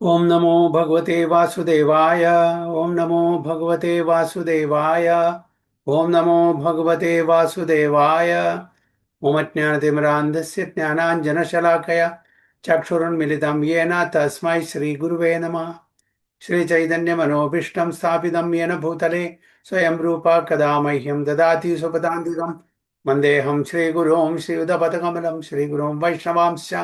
ओम नमो भगवते वासुदेवाय। ओम नमो भगवते वासुदेवाय। ओम नमो भगवते वासुदेवाय। ओम अज्ञानतिमिरान्धस्य ज्ञानाञ्जनशलाकया चक्षुरुन्मिलितं येन तस्मै श्रीगुरुवे नमः। श्रीचैतन्यमनोभीष्टं स्थापितं येन भूतले स्वयं रूपा कदा मह्यं ददाति सुपदान्तिकं वन्देऽहं श्रीगुरों श्रीयुतपदकमलं श्रीगुरों वैष्णवांश्च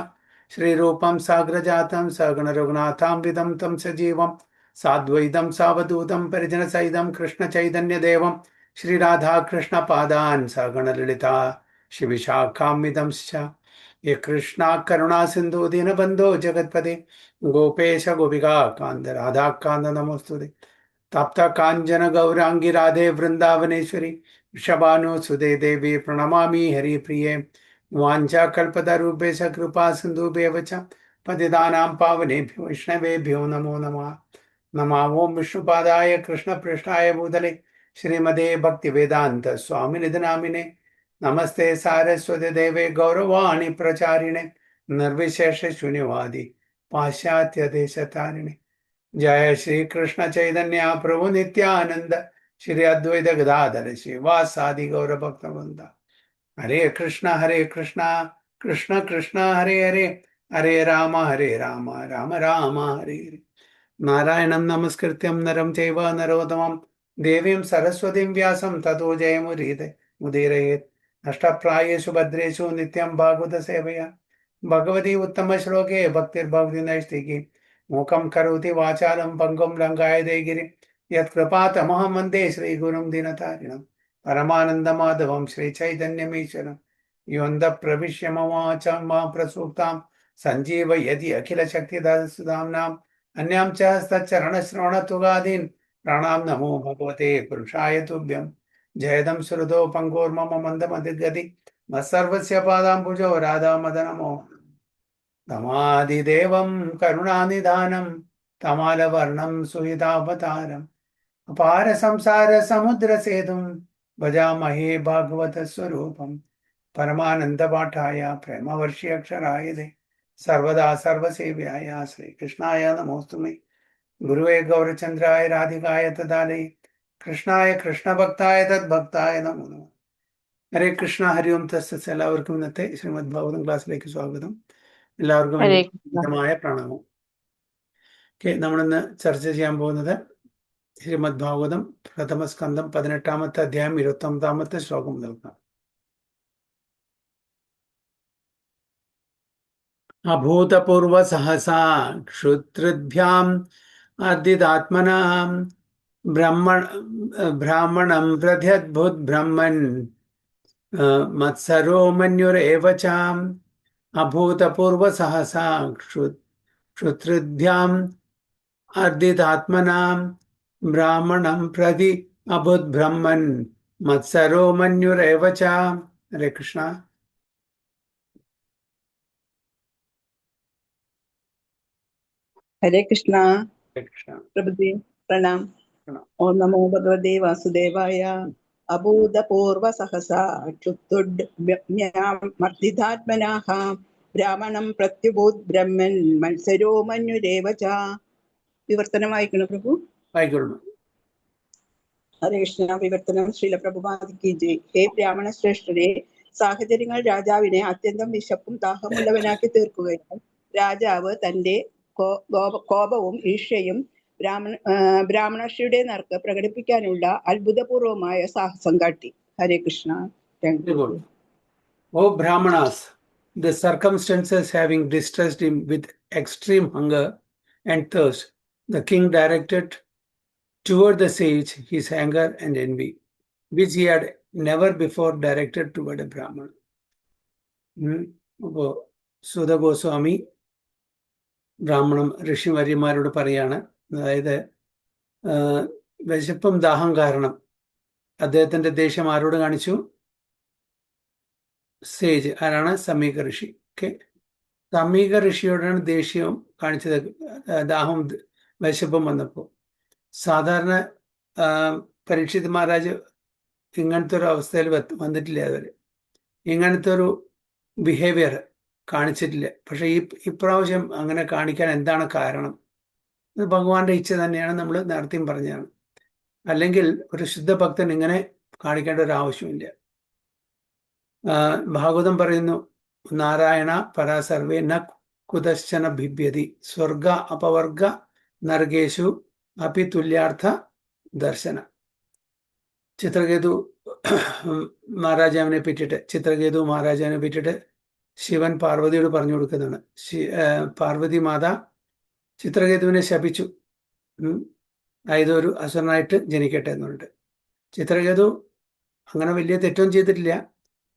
श्रीरूपं साग्रजातं सगणरघुनाथान्वितं तं सजीवं साद्वैतं सावधूतं परिजनसहितं कृष्णचैतन्यदेवं श्रीराधाकृष्णपादान् सगणललिता शिविशाखान्वितंश्च ये कृष्णा करुणा सिन्धु दीनबन्धो जगत्पते गोपेश गोपिका कान्त राधा कान्त नमोस्तुते तप्त काञ्चन गौरांगी राधे वृंदावनेश्वरी वृषभानुसुते देवी प्रणमामि हरिप्रिये वाञ्छाकल्पतरुभ्यश्च कृपा सिन्धुभ्येव च पतितानां पावनेभ्यो वैष्णवेभ्यो नमो नमः। नमः ओं विष्णुपादाय कृष्णपृष्ठाय भूतले श्रीमते भक्तिवेदान्त स्वामिनिधि नामिने नमस्ते सारस्वती देवे गौरवाणी प्रचारिणे निर्विशेष शून्यवादी पाश्चात्य देशतारिणे। जय श्री कृष्ण चैतन्य प्रभु नित्यानंद श्री अद्वैत गदाधर श्रीवासादि गौर भक्तवृंद। हरे कृष्ण कृष्ण कृष्ण हरे हरे हरे राम राम राम हरे हरे। नारायणं नमस्कृत्यं नरं चैव नरोत्तमं देवीं सरस्वतीं व्यासं ततो जयमुदीरयेत्। अष्टप्रायेषु भद्रेषु नित्यं भागवत सेवया भगवती उत्तमश्लोके भक्तिर्भवति नैष्टिकी मूकं करोति वाचालं पङ्गुं लङ्घायते गिरिं यत्कृपातमहं वन्दे श्रीगुरुं दीनतारिणं परमानन्दमाधवं श्रीचैतन्यमीश्वरं योऽन्तः प्रविश्य मम वाचां मां प्रसूक्तां सञ्जीवयति अखिलशक्तिधरसुधाम्नां अन्यां च हस्तचरणश्रवणत्वगादीन् प्राणां नमो भगवते पुरुषाय तुभ्यं। जयदं श्रुतो पङ्गोर्मम मन्दमतिगति मत्सर्वस्य पादाम्बुजो राधामदनमो तमादिदेवं करुणानिधानं तमालवर्णं सुहितावतारम् अपार संसार समुद्र सेतुं भजामहे भागवत स्वरूपम् परमानंद पाठाय प्रेमवर्षि अक्षराय दे सर्वदा सर्वसेव्याय श्रीकृष्णाय नमोस्तुमे। गुरुवे गौरचंद्राय राधिकाय तदालये कृष्णाय कृष्णभक्ताय तद्भक्ताय नमो नमः। ഹരേ കൃഷ്ണ ഹരി ഓം തസ്സസ്. എല്ലാവർക്കും ഇന്നത്തെ ശ്രീമദ് ഭാഗവതം ക്ലാസ്സിലേക്ക് സ്വാഗതം. എല്ലാവർക്കും ഹരേ എൻ്റെ കൃഷ്ണ. വിനീതമായ പ്രണാമം. നമ്മളിന്ന് ചർച്ച ചെയ്യാൻ പോകുന്നത് ശ്രീമദ് ഭാഗവതം പ്രഥമ സ്കന്ധം 18-ാമത്തെ അധ്യായം 29-ാമത്തെ ശ്ലോകം മുതൽക്കാണ്. അഭൂതപൂർവ സഹസാ ക്ഷുത്രിഭ്യാം അർദ്ധിതാത്മനാം ബ്രാഹ്മണം പ്രത്യദ്ഭുത് ബ്രഹ്മൻ മത്സരോ മന്യുരേവ ചാം. അഭൂതപൂർവ സഹസാ ക്ഷുത്രിഭ്യാം अर्दितात्मनां ब्राह्मणं प्रति अभूत् ब्रह्मन् मत्सरो मन्युरेव च. हरे कृष्ण. ഹരേ കൃഷ്ണ. हरे कृष्ण. പ്രഭുജി പ്രണാം. ഓം നമോ ഭഗവതേ വാസുദേവായ. അഭൂതപൂർവ സഹസാ ക്ഷുത്തുർഭ്യാമർദ്ദിതാത്മനാഃ ബ്രാഹ്മണം പ്രത്യുഭൂത് ബ്രഹ്മൻ മത്സരോ മന്യുരേവ ച. വിവർത്തനം വായിക്കണം പ്രഭു. വായിക്കൊള്ളു. ഹരേ കൃഷ്ണ. വിവർത്തനം ശ്രീല പ്രഭുപാദിക്ക് ജയ്. ഹേ ബ്രാഹ്മണ ശ്രേഷ്ഠരെ, സാഹചര്യങ്ങൾ രാജാവിനെ അത്യന്തം വിശപ്പും ദാഹമുള്ളവനാക്കി തീർക്കുകയും രാജാവ് തന്റെ കോപവും ഈർഷ്യയും ബ്രാഹ്മണശ്രീയുടെ നേർക്ക് പ്രകടിപ്പിക്കാനുള്ള അത്ഭുതപൂർവമായ സാഹസം കാട്ടി. ഹരേ Krishna. O Brahmanas, the circumstances having distressed him with extreme hunger and thirst, the king directed toward the sage his anger and envy, which he had never before directed toward a Brahman. അപ്പോൾ സുതഗോസ്വാമി ബ്രാഹ്മണം ഋഷിവര്യന്മാരോട് പറയാണ്, അതായത് വിശപ്പും ദാഹം കാരണം അദ്ദേഹത്തിന്റെ ദേഷ്യം ആരോട് കാണിച്ചു? സേജ്. ആരാണ്? സമീക ഋഷി. ഓക്കെ, സമീക ഋഷിയോടാണ് ദേഷ്യവും കാണിച്ചത്, ദാഹവും വിശപ്പും വന്നപ്പോൾ. സാധാരണ പരീക്ഷിത് മഹാരാജ് ഇങ്ങനത്തെ ഒരു അവസ്ഥയിൽ വന്നിട്ടില്ല, അതുവരെ ഇങ്ങനത്തെ ഒരു ബിഹേവിയർ കാണിച്ചിട്ടില്ല. പക്ഷെ ഇപ്രാവശ്യം അങ്ങനെ കാണിക്കാൻ എന്താണ് കാരണം? ഇത് ഭഗവാന്റെ ഇച്ഛ തന്നെയാണ്, നമ്മൾ നേരത്തെയും പറഞ്ഞതാണ്. അല്ലെങ്കിൽ ഒരു ശുദ്ധ ഭക്തൻ ഇങ്ങനെ കാണിക്കേണ്ട ഒരു ആവശ്യമില്ല. ഭാഗവതം പറയുന്നു, നാരായണ പരാസർവേ ന കുതശ്ചന ഭിഭ്യതി സ്വർഗ അപവർഗ നരകേഷു അപി തുല്യാർത്ഥ ദർശന. ചിത്രകേതു മഹാരാജാവിനെ പറ്റിയിട്ട് ശിവൻ പാർവതിയോട് പറഞ്ഞു കൊടുക്കുന്നതാണ്. പാർവതി മാത ചിത്രകേതുവിനെ ശപിച്ചു, അതായത് ഒരു അസുരനായിട്ട് ജനിക്കട്ടെ എന്നുണ്ട്. ചിത്രകേതു അങ്ങനെ വലിയ തെറ്റൊന്നും ചെയ്തിട്ടില്ല.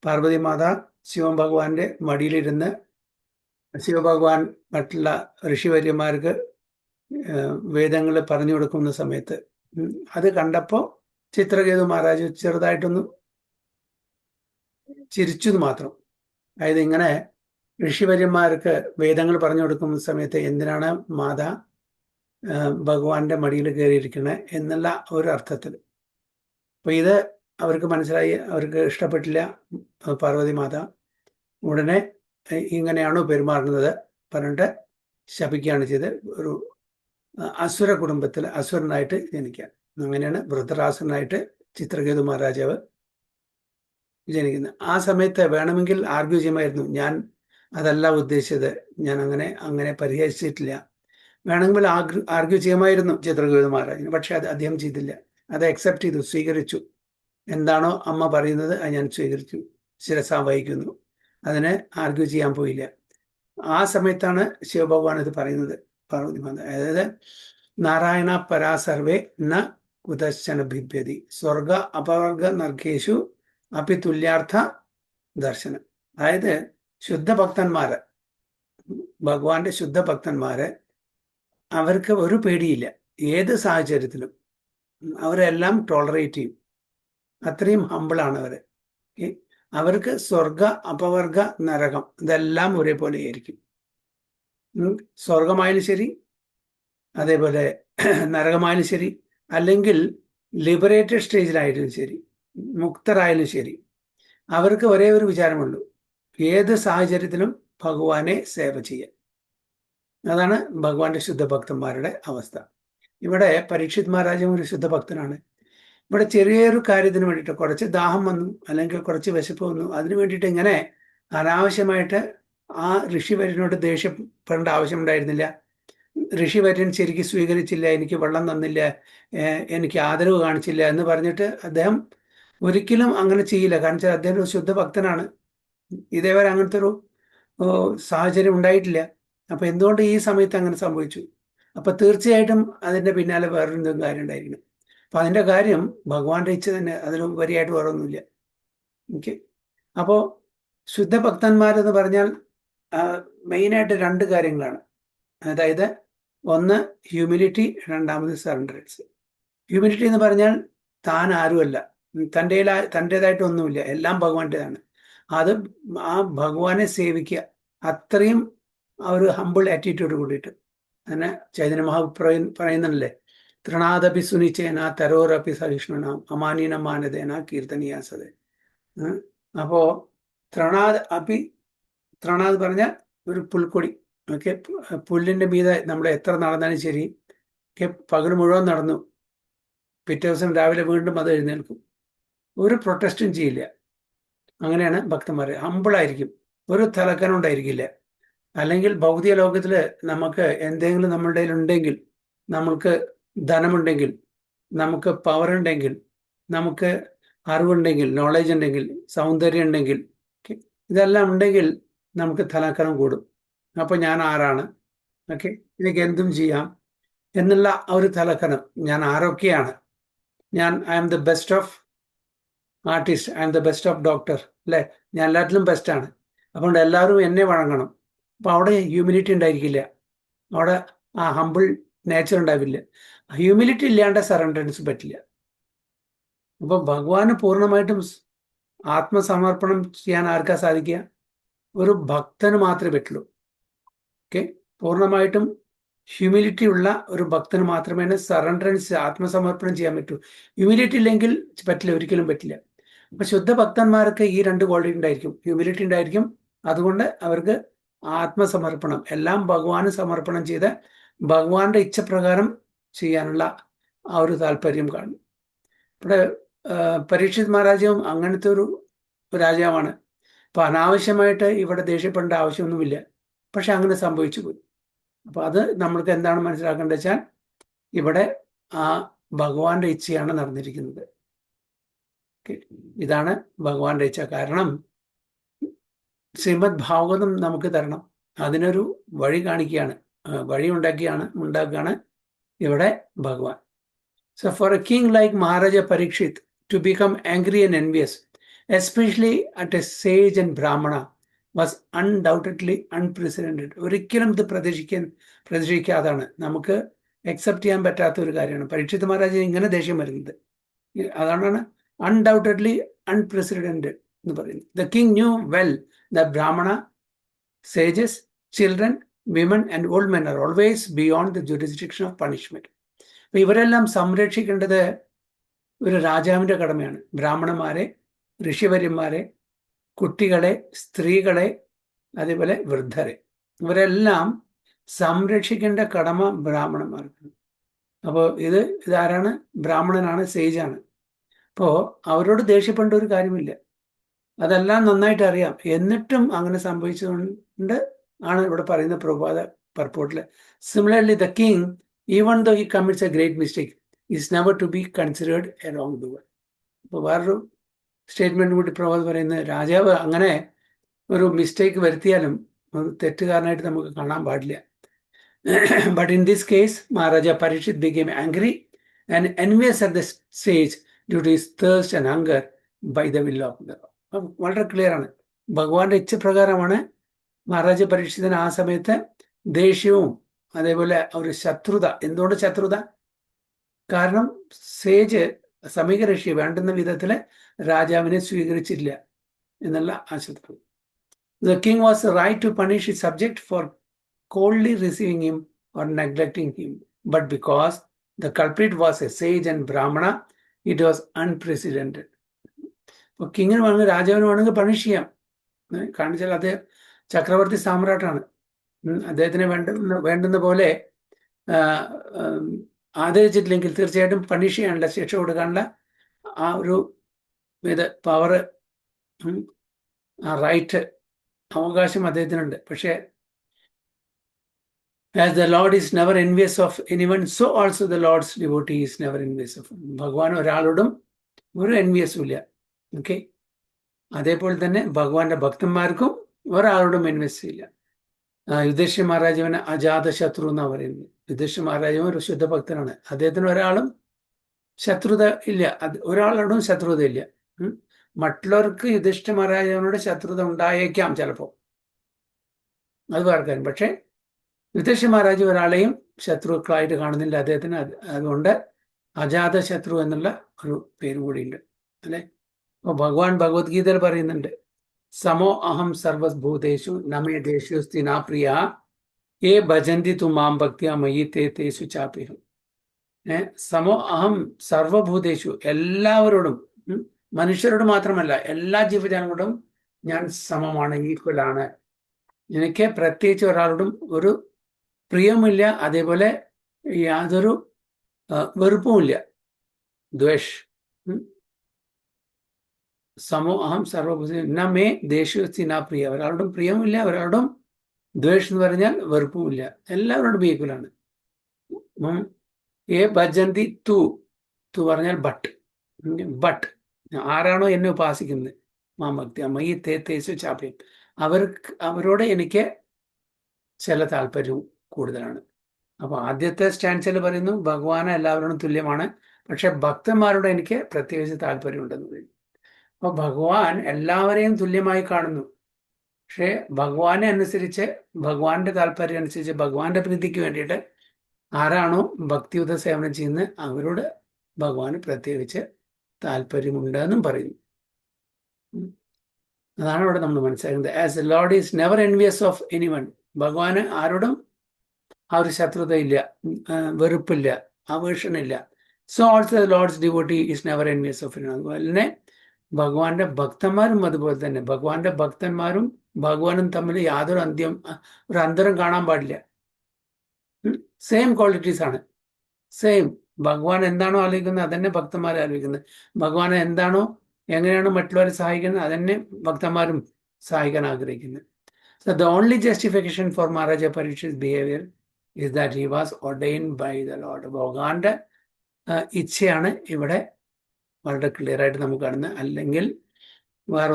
പാർവതി മാത ശിവൻ ഭഗവാന്റെ മടിയിലിരുന്ന് ശിവഭഗവാൻ മറ്റുള്ള ഋഷിവര്യന്മാർക്ക് വേദങ്ങൾ പറഞ്ഞു കൊടുക്കുന്ന സമയത്ത് അത് കണ്ടപ്പോൾ ചിത്രകേതു മഹാരാജ് ചെറുതായിട്ടൊന്ന് ചിരിച്ചത് മാത്രം. അതായത് ഇങ്ങനെ ഋഷിവര്യന്മാർക്ക് വേദങ്ങൾ പറഞ്ഞു കൊടുക്കുന്ന സമയത്ത് എന്തിനാണ് മാത ഭഗവാന്റെ മടിയിൽ കയറിയിരിക്കണേ എന്നുള്ള ഒരു അർത്ഥത്തിൽ. അപ്പൊ ഇത് അവർക്ക് മനസ്സിലായി, അവർക്ക് ഇഷ്ടപ്പെട്ടില്ല. പാർവതി മാത ഉടനെ ഇങ്ങനെയാണോ പെരുമാറുന്നത് പറഞ്ഞിട്ട് ശപിക്കുകയാണ് ചെയ്ത് ഒരു അസുര കുടുംബത്തിൽ അസുരനായിട്ട് ജനിക്കാൻ. അങ്ങനെയാണ് വൃദ്ധരാസുരനായിട്ട് ചിത്രകേതു മഹാരാജാവ് ജനിക്കുന്നത്. ആ സമയത്ത് വേണമെങ്കിൽ ആർഗ്യൂ ചെയ്യുമായിരുന്നു, ഞാൻ അതല്ല ഉദ്ദേശിച്ചത്, ഞാൻ അങ്ങനെ പരിഹരിച്ചിട്ടില്ല. വേണമെങ്കിൽ ആർഗ്യൂ ചെയ്യുമായിരുന്നു ചിത്രകേതു മഹാരാജന്. പക്ഷെ അത് അദ്ദേഹം ചെയ്തില്ല. അത് അക്സെപ്റ്റ് ചെയ്തു, സ്വീകരിച്ചു. എന്താണോ അമ്മ പറയുന്നത് അത് ഞാൻ സ്വീകരിച്ചു, ശിരസാ വഹിക്കുന്നു. അതിനെ ആർഗ്യൂ ചെയ്യാൻ പോയില്ല. ആ സമയത്താണ് ശിവഭഗവാൻ ഇത് പറയുന്നത്, പാർവതി മാത. അതായത് നാരായണ പരാസർവേ ന കുതശ്ചന ഭിഭ്യതി സ്വർഗ അപവർഗ നർഗേഷു അപി തുല്യാർത്ഥ ദർശനം. അതായത് ശുദ്ധഭക്തന്മാര്, ഭഗവാന്റെ ശുദ്ധഭക്തന്മാര്, അവർക്ക് ഒരു പേടിയില്ല. ഏത് സാഹചര്യത്തിലും അവരെല്ലാം ടോളറേറ്റ് ചെയ്യും. അത്രയും ഹമ്പിളാണ് അവര്. അവർക്ക് സ്വർഗ അപവർഗ നരകം ഇതെല്ലാം ഒരേപോലെ ആയിരിക്കും. സ്വർഗമായാലും ശരി, അതേപോലെ നരകമായാലും ശരി, അല്ലെങ്കിൽ ലിബറേറ്റഡ് സ്റ്റേജിലായാലും ശരി, മുക്തരായാലും ശരി, അവർക്ക് ഒരേ ഒരു വിചാരമുള്ളൂ, ഏത് സാഹചര്യത്തിലും ഭഗവാനെ സേവ ചെയ്യാൻ. അതാണ് ഭഗവാന്റെ ശുദ്ധഭക്തന്മാരുടെ അവസ്ഥ. ഇവിടെ പരീക്ഷിത് മഹാരാജാവ് ഒരു ശുദ്ധഭക്തനാണ്. ഇവിടെ ചെറിയൊരു കാര്യത്തിന് വേണ്ടിയിട്ട്, കുറച്ച് ദാഹം വന്നു അല്ലെങ്കിൽ കുറച്ച് വിശപ്പ് വന്നു, അതിനു വേണ്ടിയിട്ട് ഇങ്ങനെ അനാവശ്യമായിട്ട് ആ ഋഷിവര്യനോട് ദേഷ്യപ്പെടേണ്ട ആവശ്യമുണ്ടായിരുന്നില്ല. ഋഷിവര്യൻ ശരിക്കും സ്വീകരിച്ചില്ല, എനിക്ക് വെള്ളം തന്നില്ല, എനിക്ക് ആദരവ് കാണിച്ചില്ല എന്ന് പറഞ്ഞിട്ട് അദ്ദേഹം ഒരിക്കലും അങ്ങനെ ചെയ്യില്ല. കാരണം വെച്ചാൽ അദ്ദേഹം ഒരു ശുദ്ധഭക്തനാണ്. ഇതേവരെ അങ്ങനത്തെ ഒരു സാഹചര്യം ഉണ്ടായിട്ടില്ല. അപ്പൊ എന്തുകൊണ്ട് ഈ സമയത്ത് അങ്ങനെ സംഭവിച്ചു? അപ്പൊ തീർച്ചയായിട്ടും അതിന്റെ പിന്നാലെ വേറൊരു കാര്യം ഉണ്ടായിരിക്കണം. അപ്പൊ അതിന്റെ കാര്യം ഭഗവാന്റെ ഇച്ഛ തന്നെ, അതിന് വരിയായിട്ട് വേറൊന്നുമില്ല. ഓക്കെ. അപ്പോ ശുദ്ധഭക്തന്മാരെന്ന് പറഞ്ഞാൽ മെയിനായിട്ട് രണ്ട് കാര്യങ്ങളാണ്. അതായത് ഒന്ന് ഹ്യൂമിലിറ്റി, രണ്ടാമത് സറണ്ടറൻസ്. ഹ്യൂമിലിറ്റി എന്ന് പറഞ്ഞാൽ താൻ ആരുമല്ല, തൻ്റെതായിട്ടൊന്നുമില്ല, എല്ലാം ഭഗവാന്റേതാണ്. അത് ആ ഭഗവാനെ സേവിക്കുക, അത്രയും ആ ഒരു ഹമ്പിൾ ആറ്റിറ്റ്യൂഡ് കൂടിയിട്ട്. അങ്ങനെ ചൈതന്യ മഹാപ്രഭു പറയുന്നല്ലേ, തൃണാദപി സുനിച്ചേന തരോരപി സഹിഷ്ണുനാം അമാനീന മാനദേന കീർത്തനീയാസത. അപ്പോ തൃണാദ് പറഞ്ഞാൽ ഒരു പുൽക്കൊടി. ഓക്കെ, പുല്ലിന്റെ മീതെ നമ്മൾ എത്ര നടന്നാലും ശരി, പകൽ മുഴുവൻ നടന്നു, പിറ്റേ ദിവസം രാവിലെ വീണ്ടും അത് എഴുന്നേൽക്കും, ഒരു പ്രൊട്ടസ്റ്റും ചെയ്യില്ല. അങ്ങനെയാണ് ഭക്തന്മാർ, ഹമ്പിളായിരിക്കും, ഒരു തലക്കനം ഉണ്ടായിരിക്കില്ല. അല്ലെങ്കിൽ ഭൗതിക ലോകത്തിൽ നമുക്ക് എന്തെങ്കിലും നമ്മളുടെ ഉണ്ടെങ്കിൽ, നമ്മൾക്ക് ധനമുണ്ടെങ്കിൽ, നമുക്ക് പവർ ഉണ്ടെങ്കിൽ, നമുക്ക് അറിവുണ്ടെങ്കിൽ, നോളജ് ഉണ്ടെങ്കിൽ, സൗന്ദര്യം ഉണ്ടെങ്കിൽ, ഇതെല്ലാം ഉണ്ടെങ്കിൽ നമുക്ക് തലക്കനം കൂടും. അപ്പൊ ഞാൻ ആരാണ്, ഓക്കെ, എനിക്ക് എന്തും ചെയ്യാം എന്നുള്ള ഒരു തലക്കനം, ഞാൻ ആരൊക്കെയാണ്, I am the best of artist, I am the best of doctor, അല്ലെ, ഞാൻ എല്ലാറ്റിലും ബെസ്റ്റാണ്, അതുകൊണ്ട് എല്ലാവരും എന്നെ വഴങ്ങണം. അപ്പൊ അവിടെ ഹ്യൂമിലിറ്റി ഉണ്ടായിരിക്കില്ല, അവിടെ ആ ഹമ്പിൾ നേച്ചർ ഉണ്ടാവില്ല. ഹ്യൂമിലിറ്റി ഇല്ലാണ്ട് സറണ്ടറൻസ് പറ്റില്ല. അപ്പൊ ഭഗവാന് പൂർണ്ണമായിട്ടും ആത്മസമർപ്പണം ചെയ്യാൻ ആർക്കാ സാധിക്കുക? ഒരു ഭക്തന് മാത്രമേ പറ്റുള്ളൂ. ഓക്കെ, പൂർണ്ണമായിട്ടും ഹ്യൂമിലിറ്റി ഉള്ള ഒരു ഭക്തന് മാത്രമേ സറണ്ടറൻസ്, ആത്മസമർപ്പണം ചെയ്യാൻ പറ്റൂ. ഹ്യൂമിലിറ്റി ഇല്ലെങ്കിൽ പറ്റില്ല, ഒരിക്കലും പറ്റില്ല. അപ്പൊ ശുദ്ധ ഭക്തന്മാർക്ക് ഈ രണ്ട് ക്വാളിറ്റി ഉണ്ടായിരിക്കും, ഹ്യൂമിലിറ്റി ഉണ്ടായിരിക്കും, അതുകൊണ്ട് അവർക്ക് ആത്മസമർപ്പണം, എല്ലാം ഭഗവാന് സമർപ്പണം ചെയ്ത് ഭഗവാന്റെ ഇച്ഛപ്രകാരം ചെയ്യാനുള്ള ആ ഒരു താല്പര്യം കാണും. ഇവിടെ പരീക്ഷിത് മഹാരാജാവും അങ്ങനത്തെ ഒരു രാജാവാണ്. അപ്പൊ അനാവശ്യമായിട്ട് ഇവിടെ ദേഷ്യപ്പെടേണ്ട ആവശ്യമൊന്നുമില്ല. പക്ഷെ അങ്ങനെ സംഭവിച്ചു പോയി. അപ്പൊ അത് നമ്മൾക്ക് എന്താണ് മനസ്സിലാക്കേണ്ടത് വെച്ചാൽ ഇവിടെ ആ ഭഗവാന്റെ ഇച്ഛയാണ് നടന്നിരിക്കുന്നത്. ഇതാണ് ഭഗവാന്റെ ഇച്ഛ. കാരണം ശ്രീമദ് ഭാഗവതം നമുക്ക് തരണം, അതിനൊരു വഴി കാണിക്കുകയാണ്, വഴി ഉണ്ടാക്കുകയാണ് ഇവിടെ ഭഗവാൻ. So for a king like Maharaja Parikshit to become angry and envious, especially at a sage and Brahmana, was undoubtedly unprecedented. ഒരിക്കലും ഇത് പ്രതീക്ഷിക്കാതാണ്, നമുക്ക് അക്സെപ്റ്റ് ചെയ്യാൻ പറ്റാത്ത ഒരു കാര്യമാണ് പരീക്ഷിത് മഹാരാജ് ഇങ്ങനെ ദേഷ്യം വരുന്നത്. അതാണ് അൺഡൗട്ടഡ്ലി അൺപ്രസിഡന്റഡ് എന്ന് പറയുന്നത്. The king new well the ബ്രാഹ്മണ, sages, children, women and old men are always beyond the jurisdiction of punishment. അപ്പൊ ഇവരെല്ലാം സംരക്ഷിക്കേണ്ടത് ഒരു രാജാവിന്റെ കടമയാണ്. ബ്രാഹ്മണന്മാരെ, ഋഷിവര്യന്മാരെ, കുട്ടികളെ, സ്ത്രീകളെ, അതേപോലെ വൃദ്ധരെ, ഇവരെല്ലാം സംരക്ഷിക്കേണ്ട കടമ ബ്രാഹ്മണന്മാർക്കാണ്. അപ്പോൾ ഇതാരാണ്? ബ്രാഹ്മണനാണ്, സേജാണ്. അപ്പോൾ അവരോട് ദേഷ്യപ്പെടേണ്ട ഒരു കാര്യമില്ല. അതെല്ലാം നന്നായിട്ട് അറിയാം. എന്നിട്ടും അങ്ങനെ സംഭവിച്ചുകൊണ്ട് ആണ് ഇവിടെ പറയുന്ന പ്രഭാത പർപ്പോട്ടില്. Similarly the king, even though he commits a great mistake, is never to be considered a wrong doer. അപ്പോൾ വേറൊരു സ്റ്റേറ്റ്മെന്റ് കൂടി പ്രഭാത് പറയുന്നത്, രാജാവ് അങ്ങനെ ഒരു മിസ്റ്റേക്ക് വരുത്തിയാലും ഒരു തെറ്റുകാരനായിട്ട് നമുക്ക് കാണാൻ പാടില്ല. But in this case Maharaja Parikshit became angry and envious at the sage due to his thirst and hunger by the will of God. വളരെ ക്ലിയർ ആണ്. ഭഗവാന്റെ ഇച്ഛപ്രകാരമാണ് മഹാരാജ പരീക്ഷിതന് ആ സമയത്ത് ദേഷ്യവും അതേപോലെ ഒരു ശത്രുത. എന്തുകൊണ്ട് ശത്രുത? കാരണം സേജ്, സമീക ഋഷി വേണ്ടുന്ന വിധത്തില് രാജാവിനെ സ്വീകരിച്ചില്ല എന്നുള്ള ആ ശത്രു. The king was right to punish his subject for coldly receiving him or neglecting him, but because the culprit was a sage and brahmana, it was unprecedented. അപ്പൊ കിങ്ങിന് വേണമെങ്കിൽ, രാജാവിന് വേണമെങ്കിൽ പണിഷ് ചെയ്യാം. കാണിച്ചാൽ അദ്ദേഹം ചക്രവർത്തി സാമ്രാട്ടാണ്. അദ്ദേഹത്തിന് വേണ്ടുന്ന പോലെ ആദരിച്ചിട്ടില്ലെങ്കിൽ തീർച്ചയായിട്ടും പണിഷ് ചെയ്യാനുള്ള, ശിക്ഷ കൊടുക്കാനുള്ള ആ ഒരു പവർ, ആ റൈറ്റ്, അവകാശം അദ്ദേഹത്തിനുണ്ട്. പക്ഷേ as the Lord is never envious of anyone, so also the Lord's devotee is never envious of him. ഭഗവാൻ ഒരാളോടും ഒരു എൻവിയസും ഇല്ല. ഓക്കെ, അതേപോലെ തന്നെ ഭഗവാന്റെ ഭക്തന്മാർക്കും ഒരാളോടും എൻവിയസ് ഇല്ല. യുധിഷ്ഠിര മഹാരാജാവിന് അജാത ശത്രു എന്നാണ് പറയുന്നത്. യുധിഷ്ഠിര മഹാരാജാവ് ഒരു ശുദ്ധ ഭക്തനാണ്. അദ്ദേഹത്തിന് ഒരാളും ശത്രുത ഇല്ല, ഒരാളോടും ശത്രുത ഇല്ല. മറ്റുള്ളവർക്ക് യുധിഷ്ഠിര മഹാരാജാവിനോട് ശത്രുത ഉണ്ടായേക്കാം ചിലപ്പോൾ, അത് പാർക്കാൻ. പക്ഷെ യുധിഷ്ഠിര മഹാരാജ് ഒരാളെയും ശത്രുക്കളായിട്ട് കാണുന്നില്ല അദ്ദേഹത്തിന്. അതുകൊണ്ട് അജാത ശത്രു എന്നുള്ള ഒരു പേര് കൂടിയുണ്ട്, അല്ലെ? അപ്പൊ ഭഗവാൻ ഭഗവത്ഗീതയിൽ പറയുന്നുണ്ട്, സമോ അഹം സർവഭൂതേഷു നമേ ദേശു സ്ഥിനാ പ്രിയ ഏ ഭജന്തി തു മാം ഭക്തിയാ മയി തേ തേഷു ചാപ്യഹം. സമോ അഹം സർവഭൂതേഷു, എല്ലാവരോടും, മനുഷ്യരോട് മാത്രമല്ല എല്ലാ ജീവജാലങ്ങളോടും ഞാൻ സമമാണ്, ഈക്വലാണ്. എനിക്ക് പ്രത്യേകിച്ച് ഒരാളോടും ഒരു പ്രിയമില്ല, അതേപോലെ യാതൊരു വെറുപ്പുമില്ല, ദ്വേഷ്. സമോ അഹം സർവഭൂത ന മേ ദേശസ്തി നാ പ്രിയ, ഒരാളോടും പ്രിയമില്ല, ഒരാളോടും ദ്വേഷ് എന്ന് പറഞ്ഞാൽ വെറുപ്പുമില്ല, എല്ലാവരോടും ഈക്വലാണ്. ഏ ഭജന്തി തു, തു പറഞ്ഞാൽ ബട്ട്, ആരാണോ എന്നെ ഉപാസിക്കുന്നത്, മാം ഭക്തി അമ്മയി തേ തേശു ചാപ്യം, അവരോട് എനിക്ക് ചില താല്പര്യവും കൂടുതലാണ്. അപ്പൊ ആദ്യത്തെ സ്റ്റാൻസിൽ പറയുന്നു ഭഗവാന് എല്ലാവരോടും തുല്യമാണ്, പക്ഷെ ഭക്തന്മാരോട് എനിക്ക് പ്രത്യേകിച്ച് താല്പര്യമുണ്ടെന്ന് പറയും. അപ്പൊ ഭഗവാൻ എല്ലാവരെയും തുല്യമായി കാണുന്നു. പക്ഷെ ഭഗവാനെ അനുസരിച്ച്, ഭഗവാന്റെ താല്പര്യം അനുസരിച്ച്, ഭഗവാന്റെ പ്രീതിക്ക് വേണ്ടിയിട്ട് ആരാണോ ഭക്തിയുത സേവനം ചെയ്യുന്നത് അവരോട് ഭഗവാന് പ്രത്യേകിച്ച് താല്പര്യമുണ്ട് എന്നും പറയുന്നു. അതാണ് ഇവിടെ നമ്മൾ മനസ്സിലാക്കുന്നത്. As a lord is never envious of anyone, ഭഗവാന് ആരോടും ആ ഒരു ശത്രുതയില്ല, വെറുപ്പില്ല, അവേഷനില്ല. So also the lord's devotee is never envious of anyone. അതുപോലെ തന്നെ ഭഗവാന്റെ ഭക്തന്മാരും അതുപോലെ തന്നെ, ഭഗവാന്റെ ഭക്തന്മാരും ഭഗവാനും തമ്മിൽ യാതൊരു ഒരു അന്തരം കാണാൻ പാടില്ല. സെയിം ക്വാളിറ്റീസ് ആണ്. സെയിം ഭഗവാൻ എന്താണോ ആലോചിക്കുന്നത് അതന്നെ ഭക്തന്മാർ ആലോചിക്കുന്നത്. ഭഗവാൻ എന്താണോ എങ്ങനെയാണോ മറ്റുള്ളവരെ സഹായിക്കുന്നത് അതന്നെ ഭക്തന്മാരും സഹായിക്കാൻ ആഗ്രഹിക്കുന്നത്. So the only justification for Maharaja Parikshit's behavior is that he was ordained by the Lord. ഭഗവാന്റെ ഇച്ഛയാണ് ഇവിടെ വളരെ ക്ലിയർ ആയിട്ട് നമുക്ക് കാണുന്നത്. അല്ലെങ്കിൽ വേറെ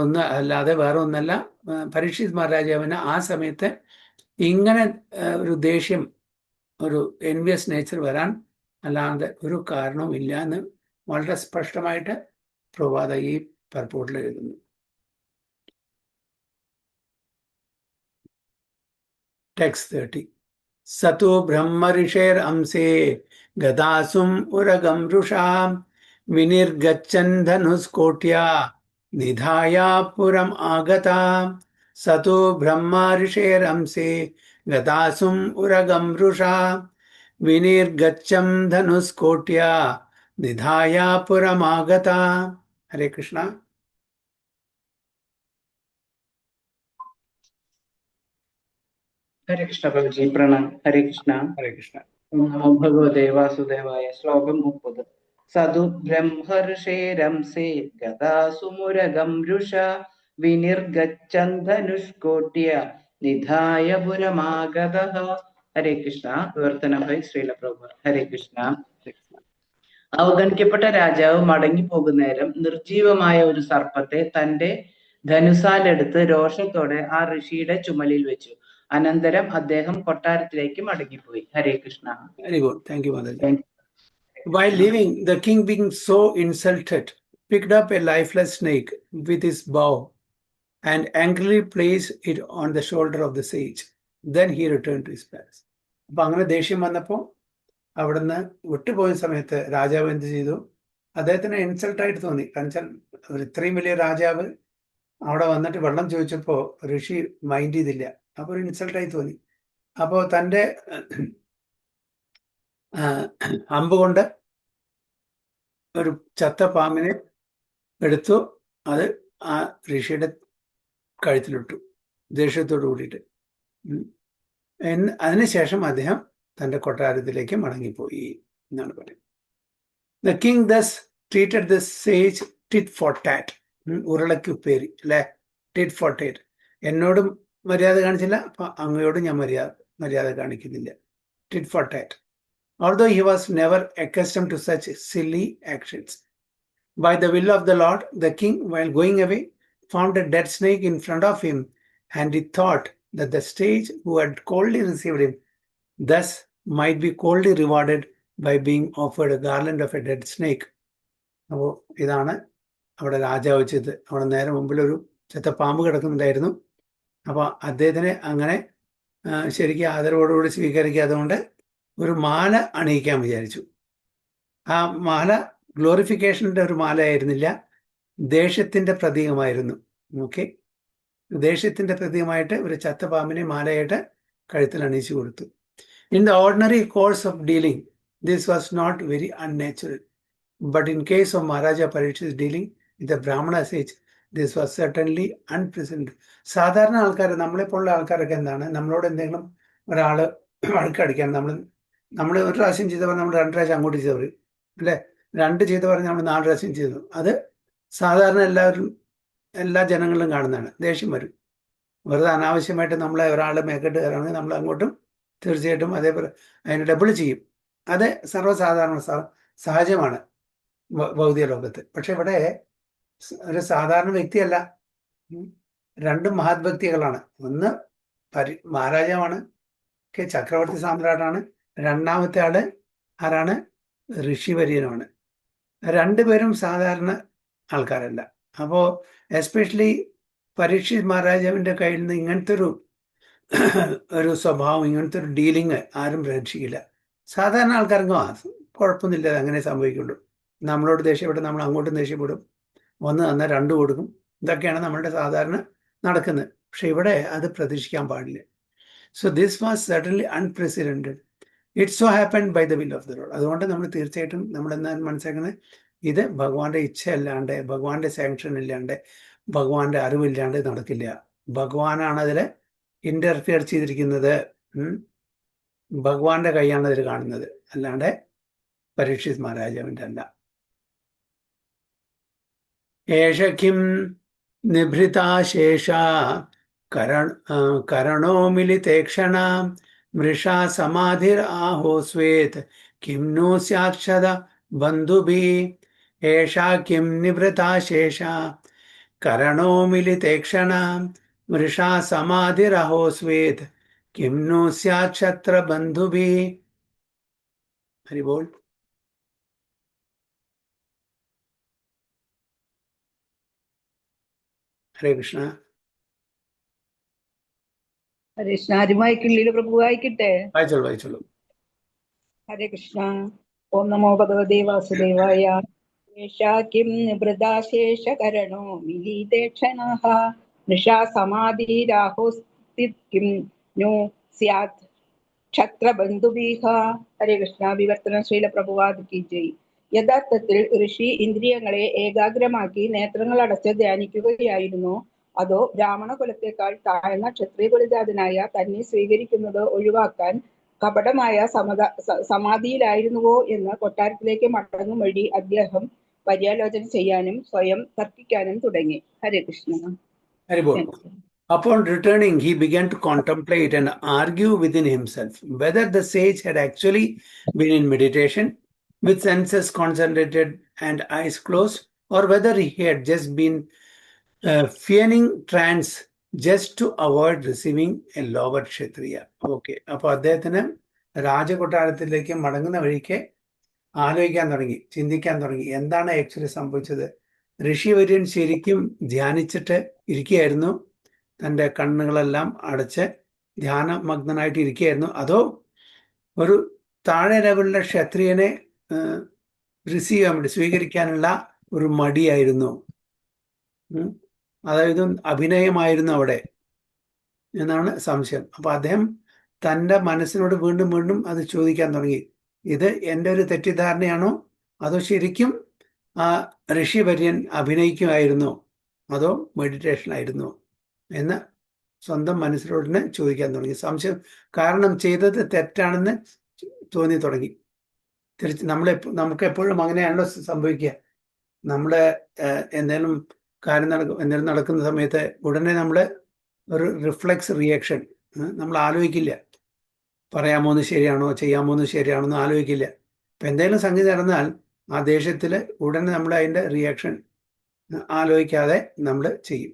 ഒന്നല്ല. പരീക്ഷിത് മഹാരാജാവിന് ആ സമയത്ത് ഇങ്ങനെ ഒരു ദേഷ്യം, ഒരു എൻവിയസ് നേച്ചർ വരാൻ അല്ലാതെ ഒരു കാരണവും ഇല്ല എന്ന് വളരെ സ്പഷ്ടമായിട്ട് പ്രഭാത ഈ പർപ്പോട്ടിൽ എഴുതുന്നു. ടെക്സ്റ്റ് 30. സതു ബ്രഹ്മഋഷേർ അംസേ ഗദാസും ഉരഗം ഋഷാം വിനിർഗച്ഛൻ ധനുസ്കോട്യ നിധായ പുരം ആഗത. സതു ബ്രഹ്മഋഷേർ അംസേ ഗദാസും ഉരഗം ഋഷാ വിനിർഗച്ഛം ധനുസ്കോട്യ നിധായ പുരമാഗത. ഹരേ കൃഷ്ണ. ഹരേ കൃഷ്ണ പ്രഭുജി, പ്രണാം. ഹരേ കൃഷ്ണ. ഹരേ കൃഷ്ണ. നമോ ഭഗവതേ വാസുദേവായ. ശ്ലോകം 30. സതു ബ്രഹ്മർഷേരംസേ ഗദാസുമുരഗം രുഷ വിനിർഗച്ഛൻ ധനുഷ്കോട്യ നിധായ പുരമാഗതഃ. ഹരേ കൃഷ്ണ. വിവർത്തനം ബൈ ശ്രീല പ്രഭു. ഹരേ കൃഷ്ണ. അവഗണിക്കപ്പെട്ട രാജാവ് മടങ്ങി പോകുന്നേരം നിർജീവമായ ഒരു സർപ്പത്തെ തന്റെ ധനുസാലെടുത്ത് രോഷത്തോടെ ആ ഋഷിയുടെ ചുമലിൽ വെച്ചു. അനന്തരം അദ്ദേഹം കൊട്ടാരത്തിലേക്ക് മടങ്ങിപ്പോയി. ഹരേ Krishna. Very good. Thank you, Mother. While leaving, the king, being so insulted, picked up a lifeless snake with his bow and angrily placed it on the shoulder of the sage. Then he returned to his palace. അപ്പൊ അങ്ങനെ ദേഷ്യം വന്നപ്പോൾ അവിടുന്ന് വിട്ടുപോയ സമയത്ത് രാജാവ് എന്ത് ചെയ്തു? അദ്ദേഹത്തിന് ഇൻസൾട്ടായിട്ട് തോന്നി. കാരണം ഇത്രയും വലിയ രാജാവ് അവിടെ വന്നിട്ട് വെള്ളം ചോദിച്ചപ്പോൾ ഋഷി മൈൻഡ് ചെയ്തില്ല. അപ്പോൾ ഒരു ഇൻസൾട്ടായി തോന്നി. അപ്പോൾ തൻ്റെ അമ്പ് കൊണ്ട് ഒരു ചത്ത പാമ്പിനെ എടുത്തു, അത് ആ ഋഷിയുടെ കഴുത്തിലിട്ടു ദേഷ്യത്തോട് കൂടിയിട്ട്. അതിനുശേഷം അദ്ദേഹം തൻ്റെ കൊട്ടാരത്തിലേക്ക് മടങ്ങിപ്പോയി എന്നാണ് പറയുന്നത്. The king thus treated the sage tit for tat. ഉരുളയ്ക്ക് ഉപ്പേരി അല്ലെ, ടിറ്റ് ഫോർ ടേറ്റ്. എന്നോടും മര്യാദ കാണിച്ചില്ല, അപ്പൊ അങ്ങയോടും ഞാൻ മര്യാദ കാണിക്കുന്നില്ല. Tit for tat. Although he was never accustomed to such silly actions. By the will of the Lord, the king, while going away, found a dead snake in front of him, and he thought that the sage who had coldly received him thus might be coldly rewarded by being offered a garland of a dead snake. അപ്പോൾ ഇതാണ് അവിടെ രാജാവ് വെച്ചത്. അവിടെ നേരെ മുമ്പിൽ ഒരു ചെത്ത പാമ്പ് കിടക്കുന്നുണ്ടായിരുന്നു. അപ്പോൾ അദ്ദേഹത്തിനെ അങ്ങനെ ശരിക്കും ആദരവോടുകൂടി സ്വീകരിക്കാതുകൊണ്ട് ഒരു മാല അണിയിക്കാൻ വിചാരിച്ചു. ആ മാല ഗ്ലോറിഫിക്കേഷൻ്റെ ഒരു മാല ആയിരുന്നില്ല, ദേഷ്യത്തിൻ്റെ പ്രതീകമായിരുന്നു. ഓക്കെ, ദേഷ്യത്തിൻ്റെ പ്രതീകമായിട്ട് ഒരു ചത്ത പാമ്പിനെ മാലയായിട്ട് കഴുത്തിൽ അണിയിച്ചു കൊടുത്തു. In the ordinary course of dealing this was not very unnatural, but in case of Maharaja Parikshit dealing with a Brahmana sage this was certainly unprecedented. സാധാരണ ആൾക്കാർ, നമ്മളെപ്പോലുള്ള ആൾക്കാരൊക്കെ എന്താണ്, നമ്മളോട് എന്തെങ്കിലും ഒരാൾ വഴക്കടിക്കാൻ നമ്മൾ ഒരു പ്രാവശ്യം ചെയ്ത പറഞ്ഞാൽ നമ്മൾ 2 പ്രാവശ്യം അങ്ങോട്ട് ചെയ്ത് പറയും അല്ലേ, 2 ചെയ്ത് പറഞ്ഞാൽ നമ്മൾ 4 പ്രാവശ്യം ചെയ്തു. അത് സാധാരണ എല്ലാ ജനങ്ങളിലും കാണുന്നതാണ്. ദേഷ്യം വരും. വെറുതെ അനാവശ്യമായിട്ട് നമ്മളെ ഒരാൾ മേക്കെട്ട് കയറുകയാണെങ്കിൽ നമ്മൾ അങ്ങോട്ടും തീർച്ചയായിട്ടും അതേപോലെ അതിന് ഡബിൾ ചെയ്യും. അത് സർവ്വസാധാരണ സഹജമാണ് ഭൗതിക ലോകത്ത്. പക്ഷെ ഇവിടെ ഒരു സാധാരണ വ്യക്തിയല്ല, 2 മഹത് വ്യക്തികളാണ്. ഒന്ന് മഹാരാജാവാണ്, ചക്രവർത്തി സാമ്രാട്ടാണ്. രണ്ടാമത്തെ ആള് ആരാണ്? ഋഷിവര്യനുമാണ്. 2 പേരും സാധാരണ ആൾക്കാരല്ല. അപ്പോൾ എസ്പെഷ്യലി പരീക്ഷിത് മഹാരാജാവിൻ്റെ കയ്യിൽ നിന്ന് ഇങ്ങനത്തെ ഒരു സ്വഭാവം, ഇങ്ങനത്തെ ഒരു ഡീലിങ് ആരും പ്രതീക്ഷിക്കില്ല. സാധാരണ ആൾക്കാർക്ക് കുഴപ്പമൊന്നുമില്ല, അങ്ങനെ സംഭവിക്കുള്ളൂ. നമ്മളോട് ദേഷ്യപ്പെട്ട് നമ്മൾ അങ്ങോട്ടും ദേഷ്യപ്പെടും, 1 തന്നാൽ 2 കൊടുക്കും. ഇതൊക്കെയാണ് നമ്മളുടെ സാധാരണ നടക്കുന്നത്. പക്ഷെ ഇവിടെ അത് പ്രതീക്ഷിക്കാൻ പാടില്ല. So this was certainly unprecedented. It so happened by the will of the Lord. അതുകൊണ്ട് നമ്മൾ തീർച്ചയായിട്ടും നമ്മൾ എന്താ മനസ്സിലാക്കുന്നത്, ഇത് ഭഗവാന്റെ ഇച്ഛ അല്ലാണ്ട്, ഭഗവാന്റെ സാങ്ഷൻ ഇല്ലാണ്ട്, ഭഗവാന്റെ അറിവില്ലാണ്ട് നടക്കില്ല. ഭഗവാനാണ് അതിൽ ഇന്റർഫിയർ ചെയ്തിരിക്കുന്നത്. ഭഗവാന്റെ കൈയാണ് ഇതിൽ കാണുന്നത്, അല്ലാണ്ട് പരീക്ഷിത് മഹാരാജാവിന്റെ അല്ല. ഏഷ കിം നിഭൃതാശേഷ കരണോ മിലിതേക്ഷണ മൃഷാ സമാധിർ ആഹോസ്വേത് കിം നോ സ്യാക്ഷത ബന്ധുഭി. ഏഷാ കിം നിഭൃതാശേഷ കരണോ മിലിതേക്ഷണ മൃഷാ സമാധിർ ആഹോസ്വേത് കിം നോ സ്യാക്ഷത്ര ബന്ധുഭി. ഹരിബോൾ. ഹരേ കൃഷ്ണ. ഹരേ കൃഷ്ണ. ആരും വായിക്കില്ല, പ്രഭു വായിക്കട്ടെ? വായിച്ചോളൂ. ഹരേ കൃഷ്ണ. ഓം നമോ ഭഗവതേ വാസുദേവായ. ഏഷാ കിം നിഭൃതാശേഷകരണോ മിലീതേക്ഷണഃ മൃഷാ സമാധിരാഹോസ്തി കിം നോ സ്യാത് ക്ഷത്രബന്ധുഭീഹ. ഹരേ കൃഷ്ണ. വിവർത്തനം ശ്രീല പ്രഭുപാദ് കി ജയ്. യഥാർത്ഥത്തിൽ ഋഷി ഇന്ദ്രിയങ്ങളെ ഏകാഗ്രമാക്കി നേത്രങ്ങൾ അടച്ച് ധ്യാനിക്കുകയായിരുന്നോ, അതോ ബ്രാഹ്മണ കുലത്തേക്കാൾ താഴ്ന്ന ക്ഷത്രിയ കുലജാതനായ തന്നെ സ്വീകരിക്കുന്നത് ഒഴിവാക്കാൻ കപടമായ സമാധിയിലായിരുന്നുവോ എന്ന് കൊട്ടാരത്തിലേക്ക് മടങ്ങും വഴി അദ്ദേഹം പര്യാലോചന ചെയ്യാനും സ്വയം തർക്കിക്കാനും തുടങ്ങി. ഹരേ Krishna. ഹരിബോൾ. Upon returning, he began to contemplate and argue within himself whether the sage had actually been in meditation with senses concentrated and eyes closed, or whether he had just been feigning trance just to avoid receiving a lower kshatriya. Okay. അപ്പോൾ അദ്ദേഹത്തിന് രാജകൊട്ടാരത്തിലേക്ക് മടങ്ങുന്ന വഴിക്ക് ആലോചിക്കാൻ തുടങ്ങി, ചിന്തിക്കാൻ തുടങ്ങി, എന്താണ് actually സംഭവിച്ചത്. ഋഷിവര്യൻ ശരിക്കും ധ്യാനിച്ചിട്ട് ഇരിക്കുകയായിരുന്നു, തൻ്റെ കണ്ണുകളെല്ലാം അടച്ച് ധ്യാനമഗ്നനായിട്ട് ഇരിക്കുകയായിരുന്നു, അതോ ഒരു താഴെ ലെവലിലെ ക്ഷത്രിയനെ റിസീവ് ചെയ്യാൻ വേണ്ടി സ്വീകരിക്കാനുള്ള ഒരു മടിയായിരുന്നു, അതായത് അഭിനയമായിരുന്നു അവിടെ എന്നാണ് സംശയം. അപ്പൊ അദ്ദേഹം തൻ്റെ മനസ്സിനോട് വീണ്ടും വീണ്ടും അത് ചോദിക്കാൻ തുടങ്ങി, ഇത് എൻ്റെ ഒരു തെറ്റിദ്ധാരണയാണോ, അതോ ശരിക്കും ആ ഋഷിവര്യൻ അഭിനയിക്കുമായിരുന്നോ, അതോ മെഡിറ്റേഷൻ ആയിരുന്നോ എന്ന് സ്വന്തം മനസ്സിനോടിനെ ചോദിക്കാൻ തുടങ്ങി. സംശയം കാരണം ചെയ്തത് തെറ്റാണെന്ന് തോന്നി തുടങ്ങി. നമുക്ക് എപ്പോഴും അങ്ങനെയാണല്ലോ സംഭവിക്കുക. നമ്മുടെ എന്തെങ്കിലും എന്തെങ്കിലും നടക്കുന്ന സമയത്ത് ഉടനെ നമ്മൾ ഒരു റിഫ്ലെക്സ് റിയാക്ഷൻ, നമ്മൾ ആലോചിക്കില്ല, പറയാമോന്ന് ശരിയാണോ ചെയ്യാമോന്ന് ശരിയാണോ എന്ന് ആലോചിക്കില്ല. ഇപ്പം എന്തെങ്കിലും സംഗതി നടന്നാൽ ആ ദേഷ്യത്തിൽ ഉടനെ നമ്മൾ അതിൻ്റെ റിയാക്ഷൻ ആലോചിക്കാതെ നമ്മൾ ചെയ്യും.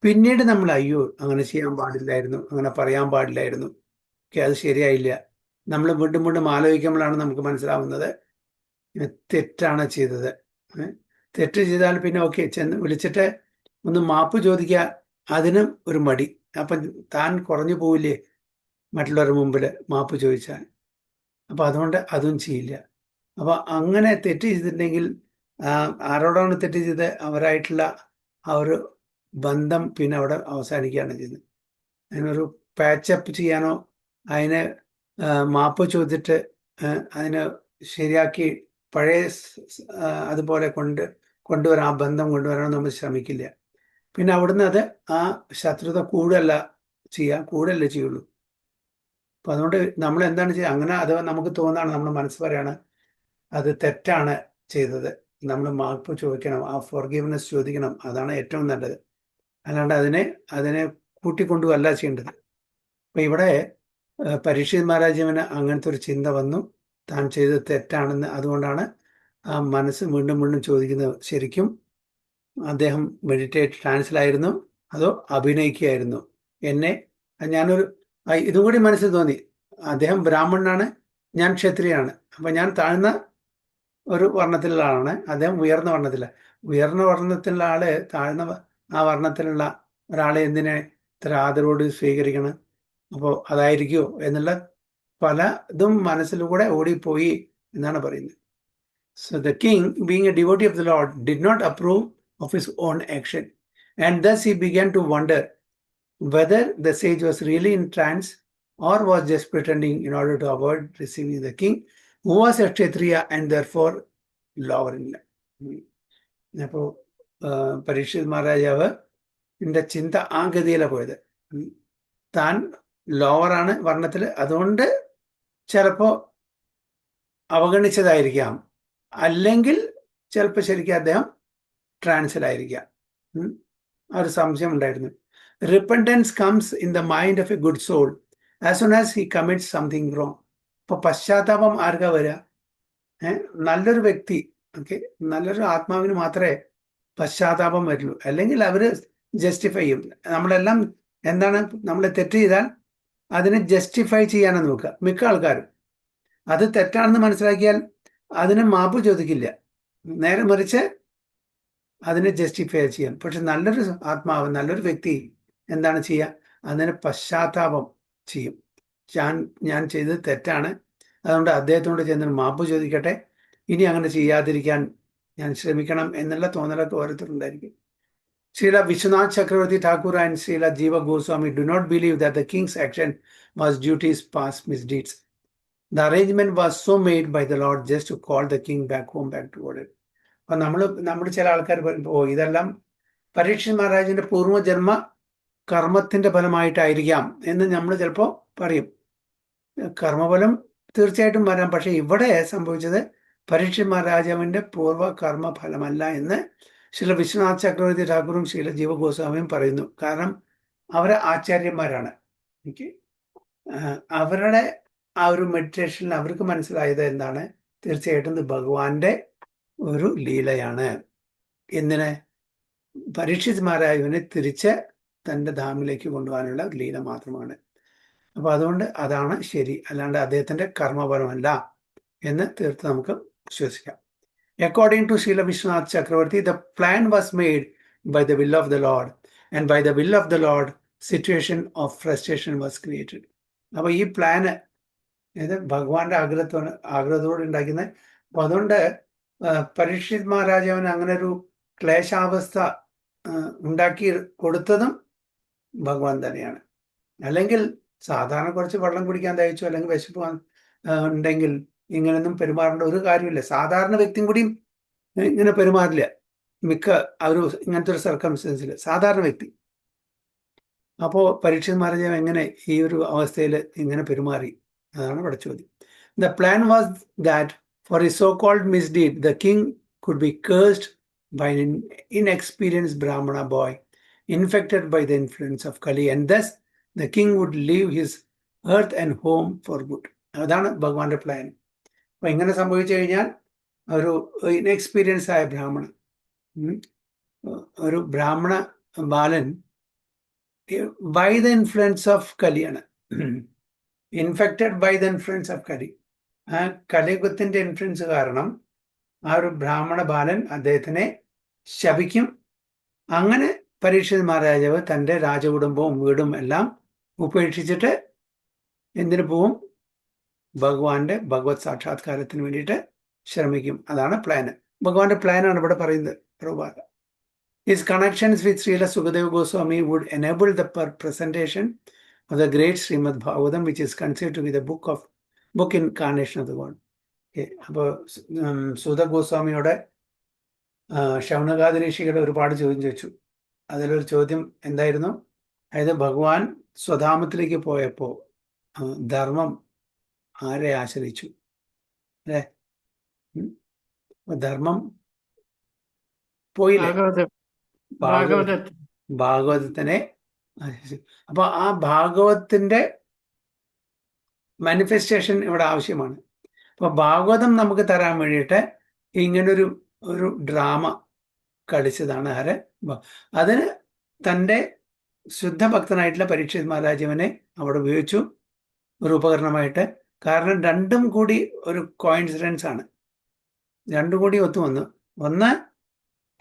പിന്നീട് നമ്മൾ അയ്യോ അങ്ങനെ ചെയ്യാൻ പാടില്ലായിരുന്നു, അങ്ങനെ പറയാൻ പാടില്ലായിരുന്നു, ഓക്കെ അത് ശരിയായില്ല, നമ്മൾ വീണ്ടും വീണ്ടും ആലോചിക്കുമ്പോഴാണ് നമുക്ക് മനസ്സിലാവുന്നത് തെറ്റാണ് ചെയ്തത്. തെറ്റ് ചെയ്താൽ പിന്നെ ഓക്കെ ചെന്ന് വിളിച്ചിട്ട് ഒന്ന് മാപ്പ് ചോദിക്കുക, അതിനും ഒരു മടി. അപ്പം താൻ കുറഞ്ഞു പോവില്ലേ മറ്റുള്ളവരുടെ മുമ്പിൽ മാപ്പ് ചോദിച്ചാൽ. അപ്പം അതുകൊണ്ട് അതും ചെയ്യില്ല. അപ്പം അങ്ങനെ തെറ്റ് ചെയ്തിട്ടുണ്ടെങ്കിൽ ആരോടാണ് തെറ്റ് ചെയ്തത്, അവരായിട്ടുള്ള ആ ഒരു ബന്ധം പിന്നെ അവിടെ അവസാനിക്കുകയാണ് ചെയ്യുന്നത്. അതിനൊരു പാച്ചപ്പ് ചെയ്യാനോ അതിനെ മാപ്പ് ചോദിച്ചിട്ട് അതിനെ ശരിയാക്കി പഴയ അതുപോലെ കൊണ്ടുവരാൻ, ആ ബന്ധം കൊണ്ടുവരാൻ നമ്മൾ ശ്രമിക്കില്ല. പിന്നെ അവിടുന്ന് അത് ആ ശത്രുത കൂടുതലല്ലേ ചെയ്യുള്ളൂ. അപ്പം അതുകൊണ്ട് നമ്മൾ എന്താണ് ചെയ്യുക, അങ്ങനെ അഥവാ നമുക്ക് തോന്നാണ്, നമ്മുടെ മനസ്സ് പറയാണ് അത് തെറ്റാണ് ചെയ്തത്, നമ്മൾ മാപ്പ് ചോദിക്കണം, ആ ഫോർഗീവ്നെസ് ചോദിക്കണം, അതാണ് ഏറ്റവും നല്ലത്. അല്ലാണ്ട് അതിനെ കൂട്ടിക്കൊണ്ടുവല്ല ചെയ്യേണ്ടത്. അപ്പം ഇവിടെ പരീക്ഷിത് മഹാരാജാവിന് അങ്ങനത്തെ ഒരു ചിന്ത വന്നു, താൻ ചെയ്തത് തെറ്റാണെന്ന്. അതുകൊണ്ടാണ് ആ മനസ്സ് വീണ്ടും വീണ്ടും ചോദിക്കുന്നത്, ശരിക്കും അദ്ദേഹം ട്രാൻസിലായിരുന്നു അതോ അഭിനയിക്കുകയായിരുന്നു, ഇതും കൂടി മനസ്സിൽ തോന്നി. അദ്ദേഹം ബ്രാഹ്മണനാണ്, ഞാൻ ക്ഷത്രിയാണ്, അപ്പം ഞാൻ താഴ്ന്ന ഒരു വർണ്ണത്തിലുള്ള ആളാണ്, അദ്ദേഹം ഉയർന്ന വർണ്ണത്തിലുള്ള ആള് താഴ്ന്ന ആ വർണ്ണത്തിലുള്ള ഒരാളെ എന്തിനെ ഇത്ര ആദരവോട് സ്വീകരിക്കണം, അപ്പോൾ അതായിരിക്കുമോ എന്നുള്ള പലതും മനസ്സിലൂടെ ഓടിപ്പോയി എന്നാണ് പറയുന്നത്. So the king, being a devotee of the Lord, did not approve of his own action, and thus he began to wonder whether the sage was really in trance or was just pretending in order to avoid receiving the king, who was a Kshatriya and therefore lower in life. അപ്പോൾ പരീക്ഷിത് മഹാരാജാവ് എൻ്റെ ചിന്ത ആ ഗതിയിലാണ് പോയത്. താൻ ലോവറാണ് വർണ്ണത്തിൽ, അതുകൊണ്ട് ചിലപ്പോൾ അവഗണിച്ചതായിരിക്കാം, അല്ലെങ്കിൽ ചിലപ്പോൾ ശരിക്കും അദ്ദേഹം ട്രാൻസിലായിരിക്കാം. ആ ഒരു സംശയം ഉണ്ടായിരുന്നു. Repentance comes in the mind of a good soul as soon as he commits something wrong. അപ്പോൾ പശ്ചാത്താപം ആർക്കാ വരിക? നല്ലൊരു വ്യക്തി, ഓക്കെ, നല്ലൊരു ആത്മാവിന് മാത്രമേ പശ്ചാത്താപം വരുള്ളൂ. അല്ലെങ്കിൽ അവർ ജസ്റ്റിഫൈ ചെയ്യും. നമ്മളെല്ലാം എന്താണ്, നമ്മൾ തെറ്റ് ചെയ്താൽ അതിനെ ജസ്റ്റിഫൈ ചെയ്യാനാണ് നോക്കുക മിക്ക ആൾക്കാരും. അത് തെറ്റാണെന്ന് മനസ്സിലാക്കിയാൽ അതിന് മാപ്പ് ചോദിക്കില്ല, നേരെ മറിച്ച് അതിനെ ജസ്റ്റിഫൈ ചെയ്യാൻ. പക്ഷെ നല്ലൊരു ആത്മാവ്, നല്ലൊരു വ്യക്തി എന്താണ് ചെയ്യുക? അതിന് പശ്ചാത്താപം ചെയ്യും. ഞാൻ ചെയ്തത് തെറ്റാണ്, അതുകൊണ്ട് അദ്ദേഹത്തോട് ചെന്ന് മാപ്പ് ചോദിക്കട്ടെ, ഇനി അങ്ങനെ ചെയ്യാതിരിക്കാൻ ഞാൻ ശ്രമിക്കണം എന്നുള്ള തോന്നലൊക്കെ ഓരോരുത്തരുണ്ടായിരിക്കും. Srila Vishwanath Chakravarti Thakur and Srila Jiva Goswami do not believe that the king's action was due to his past misdeeds. The arrangement was so made by the Lord just to call the king back home, back to order. അപ്പം നമ്മുടെ ചില ആൾക്കാർ പറയുമ്പോൾ ഇതെല്ലാം പരീക്ഷിത് മഹാരാജിന്റെ പൂർവ്വജന്മ കർമ്മത്തിന്റെ ഫലമായിട്ടായിരിക്കാം എന്ന് നമ്മൾ ചിലപ്പോൾ പറയും. കർമ്മഫലം തീർച്ചയായിട്ടും വരാം, പക്ഷെ ഇവിടെ സംഭവിച്ചത് പരീക്ഷിത് മഹാരാജാവിന്റെ പൂർവ്വ കർമ്മ ഫലമല്ല എന്ന് ശ്രീല വിശ്വനാഥ് ചക്രവർത്തി ഠാക്കൂറും ശ്രീല ജീവ ഗോസ്വാമിയും പറയുന്നു. കാരണം അവരെ ആചാര്യന്മാരാണ്. അവരുടെ ആ ഒരു മെഡിറ്റേഷനിൽ അവർക്ക് മനസ്സിലായത് എന്താണ്? തീർച്ചയായിട്ടും ഇത് ഭഗവാന്റെ ഒരു ലീലയാണ്. എന്തിന്? പരീക്ഷിത് മഹാരാജുവിനെ തിരിച്ച് തൻ്റെ ധാമിലേക്ക് കൊണ്ടുപോകാനുള്ള ലീല മാത്രമാണ്. അപ്പൊ അതുകൊണ്ട് അതാണ് ശരി, അല്ലാണ്ട് അദ്ദേഹത്തിന്റെ കർമ്മപരമല്ല എന്ന് തീർത്ത് നമുക്ക് വിശ്വസിക്കാം. According to Srila Vishwanath Chakravarti, the plan was made by the will of the Lord, and by the will of the Lord, situation of frustration was created. അപ്പോൾ ഈ പ്ലാന് ഭഗവാന്റെ ആഗ്രഹത്തോടെ ഉണ്ടാക്കുന്നത്. അപ്പൊ അതുകൊണ്ട് പരീക്ഷിത് മഹാരാജാവിന് അങ്ങനെ ഒരു ക്ലേശാവസ്ഥ ഉണ്ടാക്കി കൊടുത്തതും ഭഗവാൻ തന്നെയാണ്. അല്ലെങ്കിൽ സാധാരണ കുറച്ച് വെള്ളം കുടിക്കാൻ തയ്ച്ചു, അല്ലെങ്കിൽ വിശപ്പ് ഉണ്ടെങ്കിൽ ഇങ്ങനെയൊന്നും പെരുമാറേണ്ട ഒരു കാര്യമില്ല. സാധാരണ വ്യക്തിയും കൂടിയും ഇങ്ങനെ പെരുമാറില്ല മിക്ക ഒരു ഇങ്ങനത്തെ ഒരു സർക്കംസ്റ്റൻസിൽ, സാധാരണ വ്യക്തി. അപ്പോൾ പരീക്ഷിത് മഹാരാജാവ് എങ്ങനെ ഈ ഒരു അവസ്ഥയിൽ ഇങ്ങനെ പെരുമാറി? അതാണ് ഇവിടെ ചോദ്യം. The plan was that for a so called misdeed the king could be cursed by an inexperienced Brahmana boy infected by the influence of Kali, and thus the king would leave his earth and home for good. അതാണ് ഭഗവാന്റെ plan. അപ്പൊ ഇങ്ങനെ സംഭവിച്ചു കഴിഞ്ഞാൽ ഒരു inexperience ആയ ബ്രാഹ്മണൻ, ഒരു ബ്രാഹ്മണ ബാലൻ ബൈ ദ ഇൻഫ്ലുവൻസ് ഓഫ് കലിയാണ്, infected by the influence of Kali. ആ കലിയുഗത്തിന്റെ ഇൻഫ്ലുവൻസ് കാരണം ആ ഒരു ബ്രാഹ്മണ ബാലൻ അദ്ദേഹത്തിനെ ശപിക്കും. അങ്ങനെ പരീക്ഷിത് മഹാരാജാവ് തൻ്റെ രാജകുടുംബവും വീടും എല്ലാം ഉപേക്ഷിച്ചിട്ട് എന്തിനു പോവും? ഭഗവാന്റെ ഭഗവത് സാക്ഷാത്കാരത്തിന് വേണ്ടിയിട്ട് ശ്രമിക്കും. അതാണ് പ്ലാന്. ഭഗവാന്റെ പ്ലാനാണ് ഇവിടെ പറയുന്നത്. Prabhupada His connections with Srila Sukadeva Goswami would enable the presentation of the great Srimad Bhagavatam, which is considered to be the book incarnation of the God. അപ്പോൾ സുത ഗോസ്വാമിയോടെ ശൗനകാദി ഋഷികളെ ഒരുപാട് ചോദ്യം ചോദിച്ചു. അതിലൊരു ചോദ്യം എന്തായിരുന്നു? അതായത് ഭഗവാൻ സ്വധാമത്തിലേക്ക് പോയപ്പോൾ ധർമ്മം ആരെ ആശ്രയിച്ചു? അല്ലേ? ധർമ്മം പോയില്ലേ? ഭാഗവതത്തിനെ. അപ്പൊ ആ ഭാഗവത്തിന്റെ മാനിഫെസ്റ്റേഷൻ ഇവിടെ ആവശ്യമാണ്. അപ്പൊ ഭാഗവതം നമുക്ക് തരാൻ വേണ്ടിയിട്ട് ഇങ്ങനൊരു ഡ്രാമ കളിച്ചതാണ് ആര്? അതിന് തൻ്റെ ശുദ്ധഭക്തനായിട്ടുള്ള പരീക്ഷിത് മഹാരാജാവിനെ അവിടെ ഉപയോഗിച്ചു ഒരു ഉപകരണമായിട്ട്. കാരണം രണ്ടും കൂടി ഒരു കോയിൻസിഡൻസ് ആണ്, രണ്ടും കൂടി ഒത്തു വന്നു. ഒന്ന്,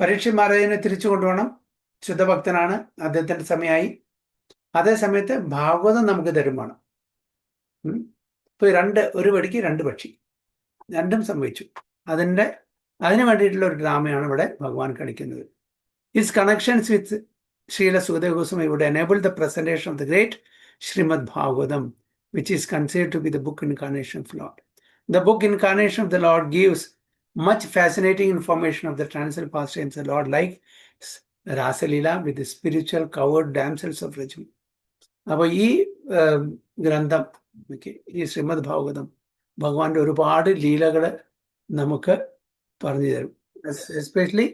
പരീക്ഷിത് മഹാരാജാവിനെ തിരിച്ചു കൊണ്ടുപോകണം, ശുദ്ധഭക്തനാണ്, അദ്ദേഹത്തിന്റെ സമയമായി. അതേ സമയത്ത് ഭാഗവതം നമുക്ക് തരും വേണം. ഇപ്പൊ ഒരു വെടിക്ക് രണ്ട് പക്ഷി, രണ്ടും സംഭവിച്ചു. അതിന് വേണ്ടിയിട്ടുള്ള ഒരു ഡ്രാമയാണ് ഇവിടെ ഭഗവാൻ കളിക്കുന്നത്. His connections with Srila Sukadeva Goswami would enable the presentation of the great Srimad Bhagavatam, which is considered to be the book incarnation of the Lord. The book incarnation of the Lord gives much fascinating information of the transcendental pastimes of the Lord, like Rasa Leela with the spiritual covered damsels of Rajmi. അപ്പോൾ ഈ ഗ്രന്ഥം okay, ഈ ശ്രീമദ് ഭാഗവതം ഭഗവാന്റെ ഒരുപാട് ലീലകള് നമുക്ക് പറഞ്ഞു തരും. Especially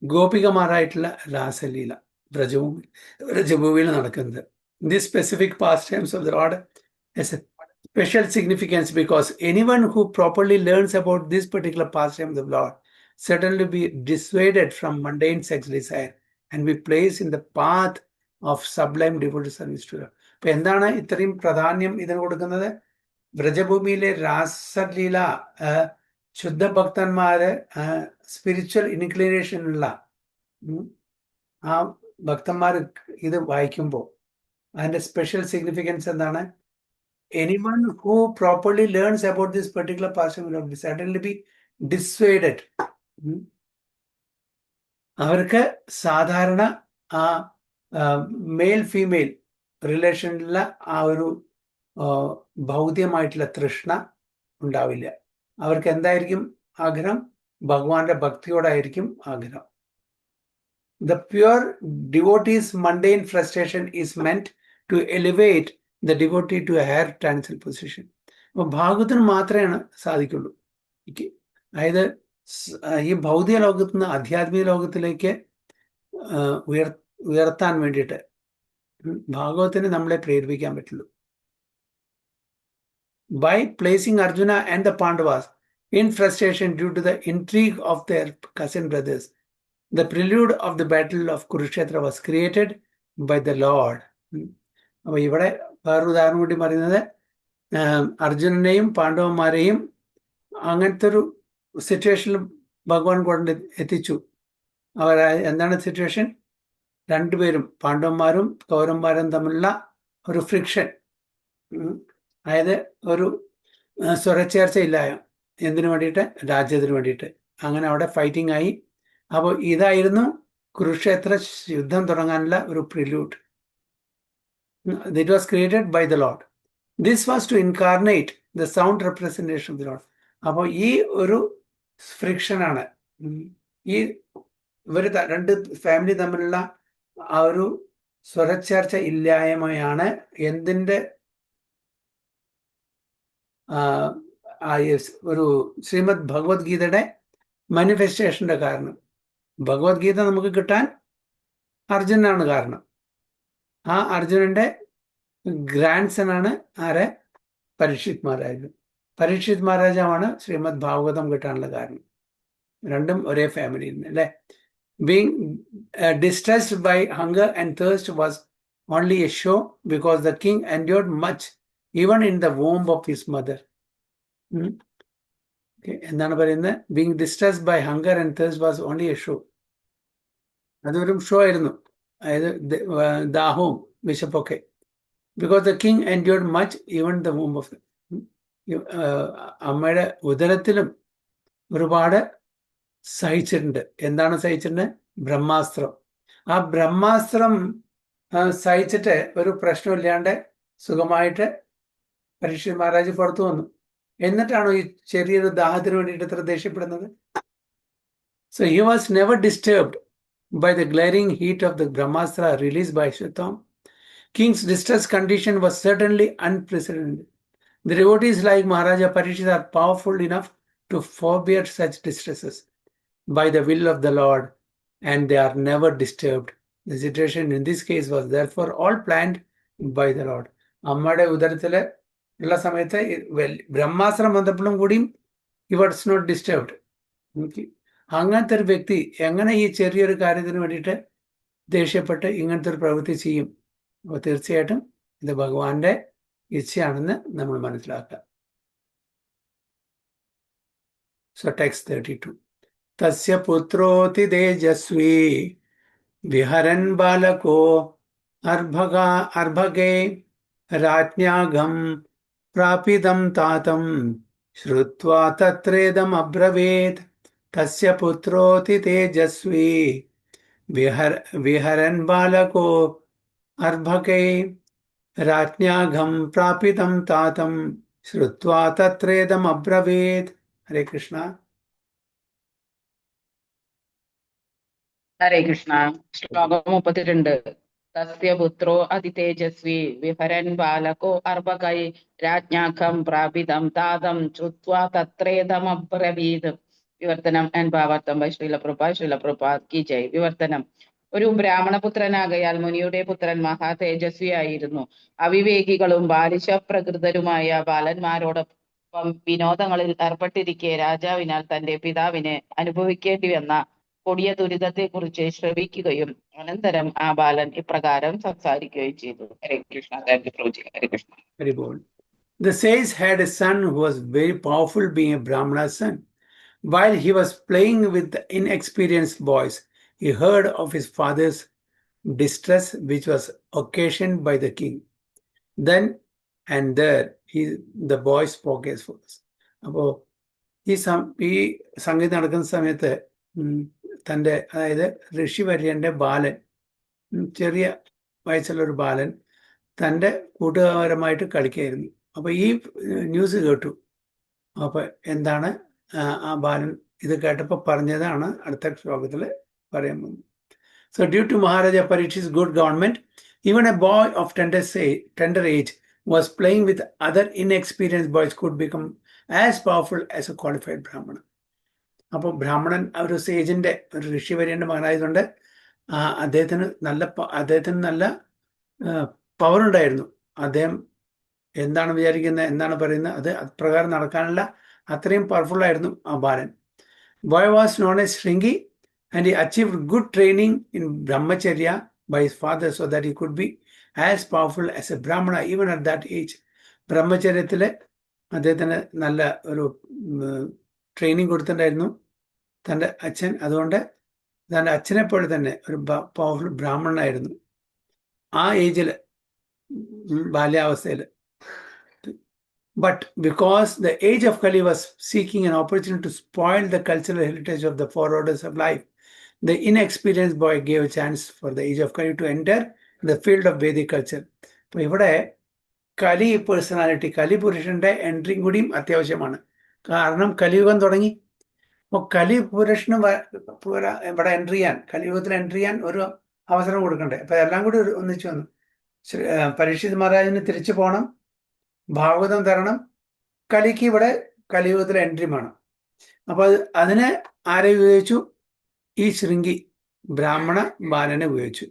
ഗോപികമാരായിട്ടുള്ള രാസലീല വ്രജഭൂമിയിൽ നടക്കുന്നത്. This specific pastimes of the Lord has a special significance because anyone who properly learns about this particular pastimes of the Lord certainly be dissuaded from mundane sex desire and be placed in the path of sublime devoted service to Lord. അപ്പൊ എന്താണ് ഇത്രയും പ്രാധാന്യം ഇതിന് കൊടുക്കുന്നത്? വ്രജഭൂമിയിലെ രാസലീല ശുദ്ധ ഭക്തന്മാര് spiritual ഇൻക്ലിനേഷനുള്ള ആ ഭക്തന്മാർ ഇത് വായിക്കുമ്പോൾ അതിന്റെ സ്പെഷ്യൽ സിഗ്നിഫിക്കൻസ് എന്താണ്? anyone who properly learns about this particular pastime will certainly be dissuaded. അവർക്ക് സാധാരണ ആ മെയിൽ ഫീമെയിൽ റിലേഷനിലുള്ള ആ ഒരു ഭൗതികമായിട്ടുള്ള തൃഷ്ണ ഉണ്ടാവില്ല. അവർക്ക് എന്തായിരിക്കും ആഗ്രഹം? ഭഗവാന്റെ ഭക്തിയോടായിരിക്കും ആഗ്രഹം. The pure devotee's mundane frustration is meant to elevate the devotee to a higher transcendental position. അപ്പോൾ ഭാഗവതത്തിന് മാത്രമേ സാധിക്കുള്ളൂ. അതായത് ഈ ഭൗതിക ലോകത്ത് നിന്ന് ആധ്യാത്മിക ലോകത്തിലേക്ക് ഉയർത്താൻ വേണ്ടിയിട്ട് ഭാഗവതത്തിന് നമ്മളെ പ്രേരിപ്പിക്കാൻ പറ്റുള്ളൂ. By placing Arjuna and the Pandavas in frustration due to the intrigue of their cousin brothers, the prelude of the battle of Kurukshetra was created by the Lord. അപ്പോൾ ഇവിടെ വേറൊരു ഉദാഹരണം കൂടി പറയുന്നത്, അർജുനനെയും പാണ്ഡവന്മാരെയും അങ്ങനത്തെ ഒരു സിറ്റുവേഷനിൽ ഭഗവാൻ കൊണ്ട് എത്തിച്ചു. അവർ എന്താണ് സിറ്റുവേഷൻ? രണ്ടുപേരും പാണ്ഡവന്മാരും കൗരവന്മാരും തമ്മിലുള്ള ഒരു ഫ്രിക്ഷൻ, അതായത് ഒരു സ്വരച്ചേർച്ച ഇല്ലായ എന്തിനു വേണ്ടിയിട്ട്? രാജ്യത്തിന് വേണ്ടിയിട്ട്. അങ്ങനെ അവിടെ ഫൈറ്റിംഗ് ആയി. അപ്പോൾ ഇതായിരുന്നു കുരുക്ഷേത്ര യുദ്ധം തുടങ്ങാനുള്ള ഒരു prelude. It was created by the Lord. This was to incarnate the sound representation of the Lord. അപ്പോൾ ഈ ഒരു ഫ്രിക്ഷനാണ്, ഈ ഇവർ രണ്ട് ഫാമിലി തമ്മിലുള്ള ആ ഒരു സ്വരച്ചേർച്ച ഇല്ലായ്മയാണ് എന്തിൻ്റെ ഒരു ശ്രീമദ് ഭഗവത്ഗീതയുടെ മാനിഫെസ്റ്റേഷന്റെ കാരണം. ഭഗവത്ഗീത നമുക്ക് കിട്ടാൻ അർജുനാണ് കാരണം. ആ അർജുനന്റെ ഗ്രാൻഡ് സനാണ് ആരെ? പരീക്ഷിത് മഹാരാജ്. പരീക്ഷിത് മഹാരാജാവാണ് ശ്രീമദ് ഭാഗവതം കിട്ടാനുള്ള കാരണം. രണ്ടും ഒരേ ഫാമിലിയിൽ നിന്ന് അല്ലേ. Being distressed by hunger and thirst was only a show because the king endured much even in the womb of his mother. എന്താണ് പറയുന്നത്? Being distressed by hunger and thirst was only a show. അതൊരു show ആയിരുന്നു, അതായത് ദാഹവും വിശപ്പൊക്കെ. Because the king endured much even the womb of അമ്മയുടെ ഉദരത്തിലും ഒരുപാട് സഹിച്ചിട്ടുണ്ട്. എന്താണ് സഹിച്ചിട്ടുണ്ട്? ബ്രഹ്മാസ്ത്രം. ആ ബ്രഹ്മാസ്ത്രം സഹിച്ചിട്ട് ഒരു പ്രശ്നമില്ലാണ്ട് സുഖമായിട്ട് പരീക്ഷിത് മഹാരാജ് പുറത്തു വന്നു. എന്നിട്ടാണോ ഈ ചെറിയൊരു ദാഹത്തിന് വേണ്ടിയിട്ട് ഇത്ര ദേഷ്യപ്പെടുന്നത്? So he was never disturbed by the glaring heat of the Brahmastra released by Ashwatthama. King's distress condition was certainly unprecedented. The devotees like Maharaja Parikshit are powerful enough to forbear such distresses by the will of the Lord, and they are never disturbed. The situation in this case was therefore all planned by the Lord. അമ്മയുടെ ഉദരത്തില് ഉള്ള സമയത്ത് ബ്രഹ്മാസ്ത്രം വന്നപ്പോഴും കൂടിയും he was not disturbed. അങ്ങനത്തെ ഒരു വ്യക്തി എങ്ങനെ ഈ ചെറിയൊരു കാര്യത്തിന് വേണ്ടിയിട്ട് ദേഷ്യപ്പെട്ട് ഇങ്ങനത്തെ ഒരു പ്രവൃത്തി ചെയ്യും? അപ്പോൾ തീർച്ചയായിട്ടും ഇത് ഭഗവാന്റെ ഇച്ഛയാണെന്ന് നമ്മൾ മനസ്സിലാക്കുക. So text 32. തസ്യ പുത്രോതി തേജസ്വി വിഹരൻ ബാലകോ അർഭഗേ രാജ്ഞാഗം പ്രാപിതം താതം ശ്രുത്വാ തത്രേദം അബ്രവേത്. തസ്യ പുത്രോതി തേജസ്വി വിഹരൻ ബാലകോ അർഭകൈ രാജ്ഞാഘം പ്രാപിതം താതം ശ്രുത്വാ തത്രേദം അബ്രവേത്. ഹരേ കൃഷ്ണ. ഹരേ കൃഷ്ണ. ശ്ലോകം 32. തസ്യ പുത്രോ അതിതേജസ്വി വിഹരൻ ബാലകോ അർഭകൈ രാജ്ഞാഖം പ്രാപിതം താതം ശ്രുത്വാ തത്രേതമബ്രവീത്. വിവർത്തനം ആൻഡ് ഭാവാർത്ഥം ബൈ ശ്രീല പ്രഭുപാദ് കി ജയ്. വിവർത്തനം. ഒരു ബ്രാഹ്മണപുത്രനാകയാൽ മുനിയുടെ പുത്രൻ മഹാ തേജസ്വിയായിരുന്നു. അവിവേകികളും ബാലിശ പ്രകൃതരുമായ ബാലന്മാരോടൊപ്പം വിനോദങ്ങളിൽ ഏർപ്പെട്ടിരിക്കെ രാജാവിനാൽ തന്റെ പിതാവിന് അനുഭവിക്കേണ്ടി വന്ന കൊടിയ ദുരിതത്തെക്കുറിച്ച് ശ്രവിക്കുകയും അനന്തരം ആ ബാലൻ ഇപ്രകാരം സംസാരിക്കുകയും ചെയ്തു. ഹരേ കൃഷ്ണ. താങ്ക് യു പ്രഭുജി. Hare Krishna. Very bold. The sage had a son who was very powerful, being a Brahmana's son. While he was playing with the inexperienced boys, he heard of his father's distress, which was occasioned by the king. Then and there, the boy spoke as follows. അപ്പോൾ ഈ സംഗീതം നടക്കുന്ന സമയത്ത് തൻ്റെ, അതായത് ഋഷിവര്യൻ്റെ ബാലൻ, ചെറിയ വയസ്സുള്ള ഒരു ബാലൻ തൻ്റെ കൂട്ടുകാരുമായിട്ട് കളിക്കുകയായിരുന്നു. അപ്പോൾ ഈ ന്യൂസ് കേട്ടു. അപ്പോൾ എന്താണ് ആ ബാലൻ ഇത് കേട്ടപ്പോൾ പറഞ്ഞതാണ് അടുത്ത ശ്ലോകത്തിൽ പറയാൻ പോകുന്നത്. So due to Maharaja Parikshit's good government, even a boy of tender age was playing with other inexperienced boys could become as powerful as a qualified Brahmana. അപ്പോൾ ബ്രാഹ്മണൻ ഒരു സേജിൻ്റെ, ഒരു ഋഷിവര്യൻ്റെ മകനായതുകൊണ്ട് അദ്ദേഹത്തിന് നല്ല പവർ ഉണ്ടായിരുന്നു. അദ്ദേഹം എന്താണ് വിചാരിക്കുന്നത്, എന്താണ് പറയുന്നത്, അത് അപ്രകാരം നടക്കാനുള്ള അത്രയും പവർഫുൾ ആയിരുന്നു ആ ബാലൻ. Boy was known as Shringi, and he achieved good training in Brahmacharya by his father so that he could be as powerful as a Brahmana even at that age. ബ്രഹ്മചര്യത്തിൽ അദ്ദേഹത്തിന് നല്ല ഒരു ട്രെയിനിങ് കൊടുത്തിട്ടുണ്ടായിരുന്നു തൻ്റെ അച്ഛൻ. അതുകൊണ്ട് തൻ്റെ അച്ഛനെ പോലെ തന്നെ ഒരു പവർഫുൾ ബ്രാഹ്മണനായിരുന്നു ആ ഏജിൽ, ബാല്യാവസ്ഥയിൽ. But because the age of Kali was seeking an opportunity to spoil the cultural heritage of the four orders of life, the inexperienced boy gave a chance for the age of Kali to enter the field of Vedic culture. അപ്പോൾ ഇവിടെ കലി personality, കലി പുരുഷന്റെ എൻട്രിയും കൂടിയും അത്യാവശ്യമാണ്. കാരണം കലിയുഗം തുടങ്ങി. അപ്പോൾ കലി പുരുഷന് ഇവിടെ എൻട്രി ചെയ്യാൻ, കലിയുഗത്തിൽ എൻട്രി ചെയ്യാൻ ഒരു അവസരം കൊടുക്കണ്ടേ. അപ്പോൾ എല്ലാം കൂടി ഒന്നിച്ചു വന്നു. പരീക്ഷിത് മഹാരാജിന് തിരിച്ചു പോകണം, ഭാഗവതം തരണം, കലിക്ക് ഇവിടെ കലിയുഗത്തിൽ എൻട്രി വേണം. അപ്പോൾ അതിന് ആരെ ഉപയോഗിച്ചു? ഈ ശൃംഗി ബ്രാഹ്മണ ബാലനെ ഉപയോഗിച്ചു.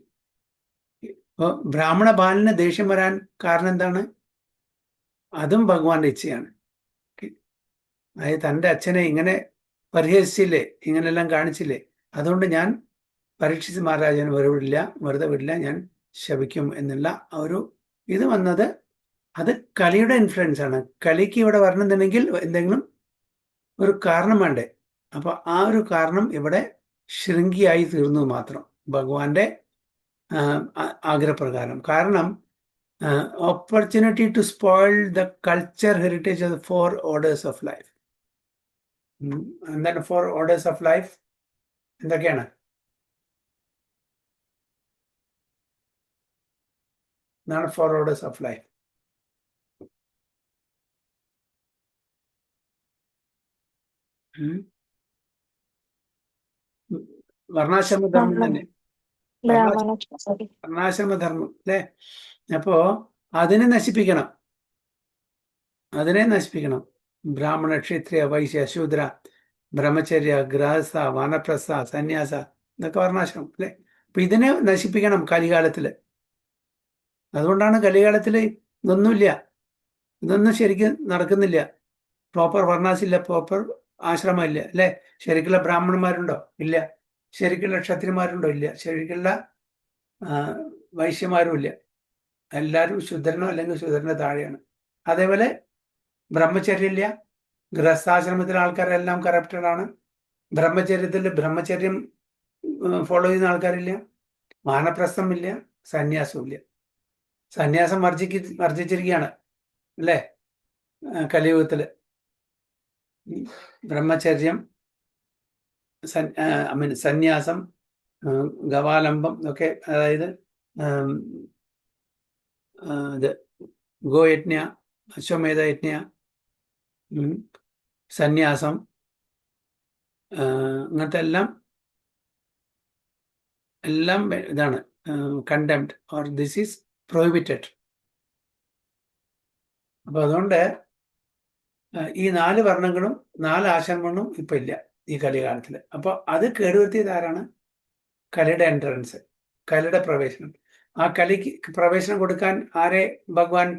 അപ്പോൾ ബ്രാഹ്മണ ബാലന് ദേഷ്യം വരാൻ കാരണം എന്താണ്? അതും ഭഗവാന്റെ ഇച്ഛയാണ്. അതായത് തൻ്റെ അച്ഛനെ ഇങ്ങനെ പരിഹസിച്ചില്ലേ, ഇങ്ങനെല്ലാം കാണിച്ചില്ലേ, അതുകൊണ്ട് ഞാൻ പരീക്ഷിത് മഹാരാജന് വെറുതെ വിടില്ല, ഞാൻ ശപിക്കും എന്നുള്ള ഒരു ഇത് വന്നത്, അത് കലിയുടെ ഇൻഫ്ലുവൻസ് ആണ്. കലിക്ക് ഇവിടെ വരണമെന്നുണ്ടെങ്കിൽ എന്തെങ്കിലും ഒരു കാരണം വേണ്ടേ. അപ്പൊ ആ ഒരു കാരണം ഇവിടെ ശൃംഗിയായി തീർന്നു മാത്രം, ഭഗവാന്റെ ആഗ്രഹപ്രകാരം. കാരണം opportunity to spoil the culture heritage of 4 orders of life. എന്താണ് 4 orders ഓഫ് ലൈഫ്? എന്തൊക്കെയാണ്? എന്താണ് 4 orders ഓഫ് ലൈഫ്? വർണ്ണാശ്രമധർമ്മം തന്നെ, വർണ്ണാശ്രമധർമ്മം അല്ലേ? അപ്പോ അതിനെ നശിപ്പിക്കണം, ബ്രാഹ്മണ, ക്ഷത്രിയ, വൈശ്യ, ശൂദ്ര, ബ്രഹ്മചര്യ, ഗൃഹസ്ഥ, വാനപ്രസ്ഥ, സന്യാസ, ഇതൊക്കെ വർണ്ണാശ്രമം അല്ലേ? അപ്പൊ ഇതിനെ നശിപ്പിക്കണം കലികാലത്തില്. അതുകൊണ്ടാണ് കലികാലത്തില് ഇതൊന്നും ശരിക്കും നടക്കുന്നില്ല. പ്രോപ്പർ വർണ്ണാസില്ല, പ്രോപ്പർ ആശ്രമമില്ല അല്ലേ? ശരിക്കുള്ള ബ്രാഹ്മണന്മാരുണ്ടോ? ഇല്ല. ശരിക്കുള്ള ക്ഷത്രിയന്മാരുണ്ടോ? ഇല്ല. ശരിക്കുള്ള വൈശ്യന്മാരും ഇല്ല. എല്ലാവരും ശൂദ്രനോ അല്ലെങ്കിൽ ശൂദ്രന്റെ താഴെയാണ്. അതേപോലെ ബ്രഹ്മചര്യം ഇല്ല. ഗൃഹസ്ഥാശ്രമത്തിലെ ആൾക്കാരെല്ലാം കറപ്റ്റഡ് ആണ്. ബ്രഹ്മചര്യം ഫോളോ ചെയ്യുന്ന ആൾക്കാരില്ല. വാനപ്രസ്ഥം ഇല്ല, സന്യാസവും ഇല്ല. സന്യാസം വർജിച്ചിരിക്കുകയാണ് അല്ലേ കലിയുഗത്തില്. ബ്രഹ്മചര്യം, സന്യാസം, ഗവാലംബം ഒക്കെ, അതായത് ഇത് ഗോയജ്ഞ, അശ്വമേധയജ്ഞ, സന്യാസം, അങ്ങനത്തെ എല്ലാം ഇതാണ് condemned or this is prohibited. അപ്പൊ അതുകൊണ്ട് ഈ 4 വർണ്ണങ്ങളും 4 ആശ്രമങ്ങളും ഇപ്പൊ ഇല്ല ഈ കലികാലത്തിൽ. അപ്പൊ അത് കേടുവരുത്തിയത് ആരാണ്? കലിയുടെ എൻട്രൻസ്, കലിയുടെ പ്രവേശനം. ആ കലിക്ക് പ്രവേശനം കൊടുക്കാൻ ആരെ ഭഗവാൻ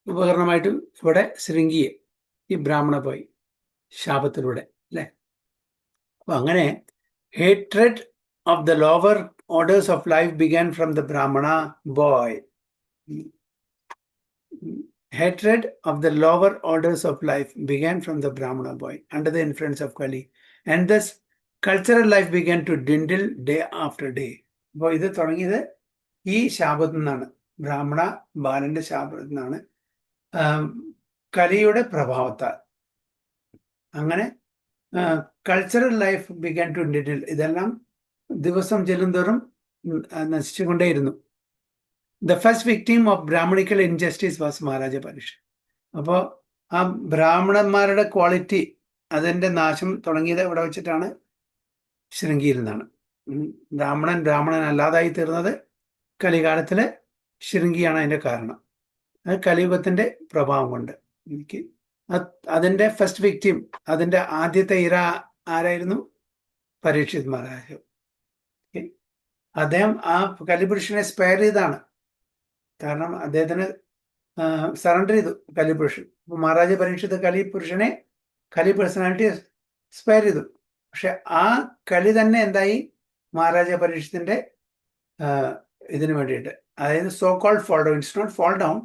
ഉപകരണമായിട്ടും ഇവിടെ ശൃംഗിയെ, ഈ ബ്രാഹ്മണ പോയി ശാപത്തിലൂടെ, അല്ലെ? അപ്പൊ അങ്ങനെ hatred of the lower orders of life began from the Brahmana boy. Hatred of the lower orders of life began from the Brahmana boy under the influence of Kali, and thus cultural life began to dwindle day after day. അപ്പോൾ ഇത് തുടങ്ങിയത് ഈ ശാപത്തിൽ നിന്നാണ്, ബ്രാഹ്മണ ബാലന്റെ ശാപത്തിൽ നിന്നാണ്, കലിയുടെ പ്രഭാവത്താൽ. അങ്ങനെ cultural life began to dwindle, ഇതെല്ലാം ദിവസം ചെല്ലുന്തോറും നശിച്ചുകൊണ്ടേയിരുന്നു. The first victim of Brahmanical injustice was Maharaja Pariksha. അപ്പോൾ ആ ബ്രാഹ്മണന്മാരുടെ ക്വാളിറ്റി, അതിൻ്റെ നാശം തുടങ്ങിയത് ഇവിടെ വെച്ചിട്ടാണ്, ശൃംഗിയിൽ നിന്നാണ്. ബ്രാഹ്മണൻ അല്ലാതായി തീർന്നത് കലികാലത്തിലെ ശൃംഗിയാണ് അതിൻ്റെ കാരണം. അത് കലിയുഗത്തിൻ്റെ പ്രഭാവം കൊണ്ട്. എനിക്ക് അതിൻ്റെ ഫസ്റ്റ് വിക്ടിം, അതിൻ്റെ ആദ്യത്തെ ഇര ആരായിരുന്നു? പരീക്ഷിത് മഹാരാജ്. അദ്ദേഹം ആ കലിപുരുഷനെ സ്പെയർ ചെയ്താണ്. കാരണം അദ്ദേഹത്തിന് സറണ്ടർ ചെയ്തു കലിപുരുഷൻ. അപ്പോൾ മഹാരാജ പരീക്ഷിത് കലിപുരുഷനെ, കലി പേഴ്സണാലിറ്റി സ്പെയർ ചെയ്തു. പക്ഷെ ആ കലി തന്നെ എന്തായി? മഹാരാജ പരീക്ഷത്തിന്റെ ഇതിനു വേണ്ടിയിട്ട്, അതായത് so called fall down, it's not fall down.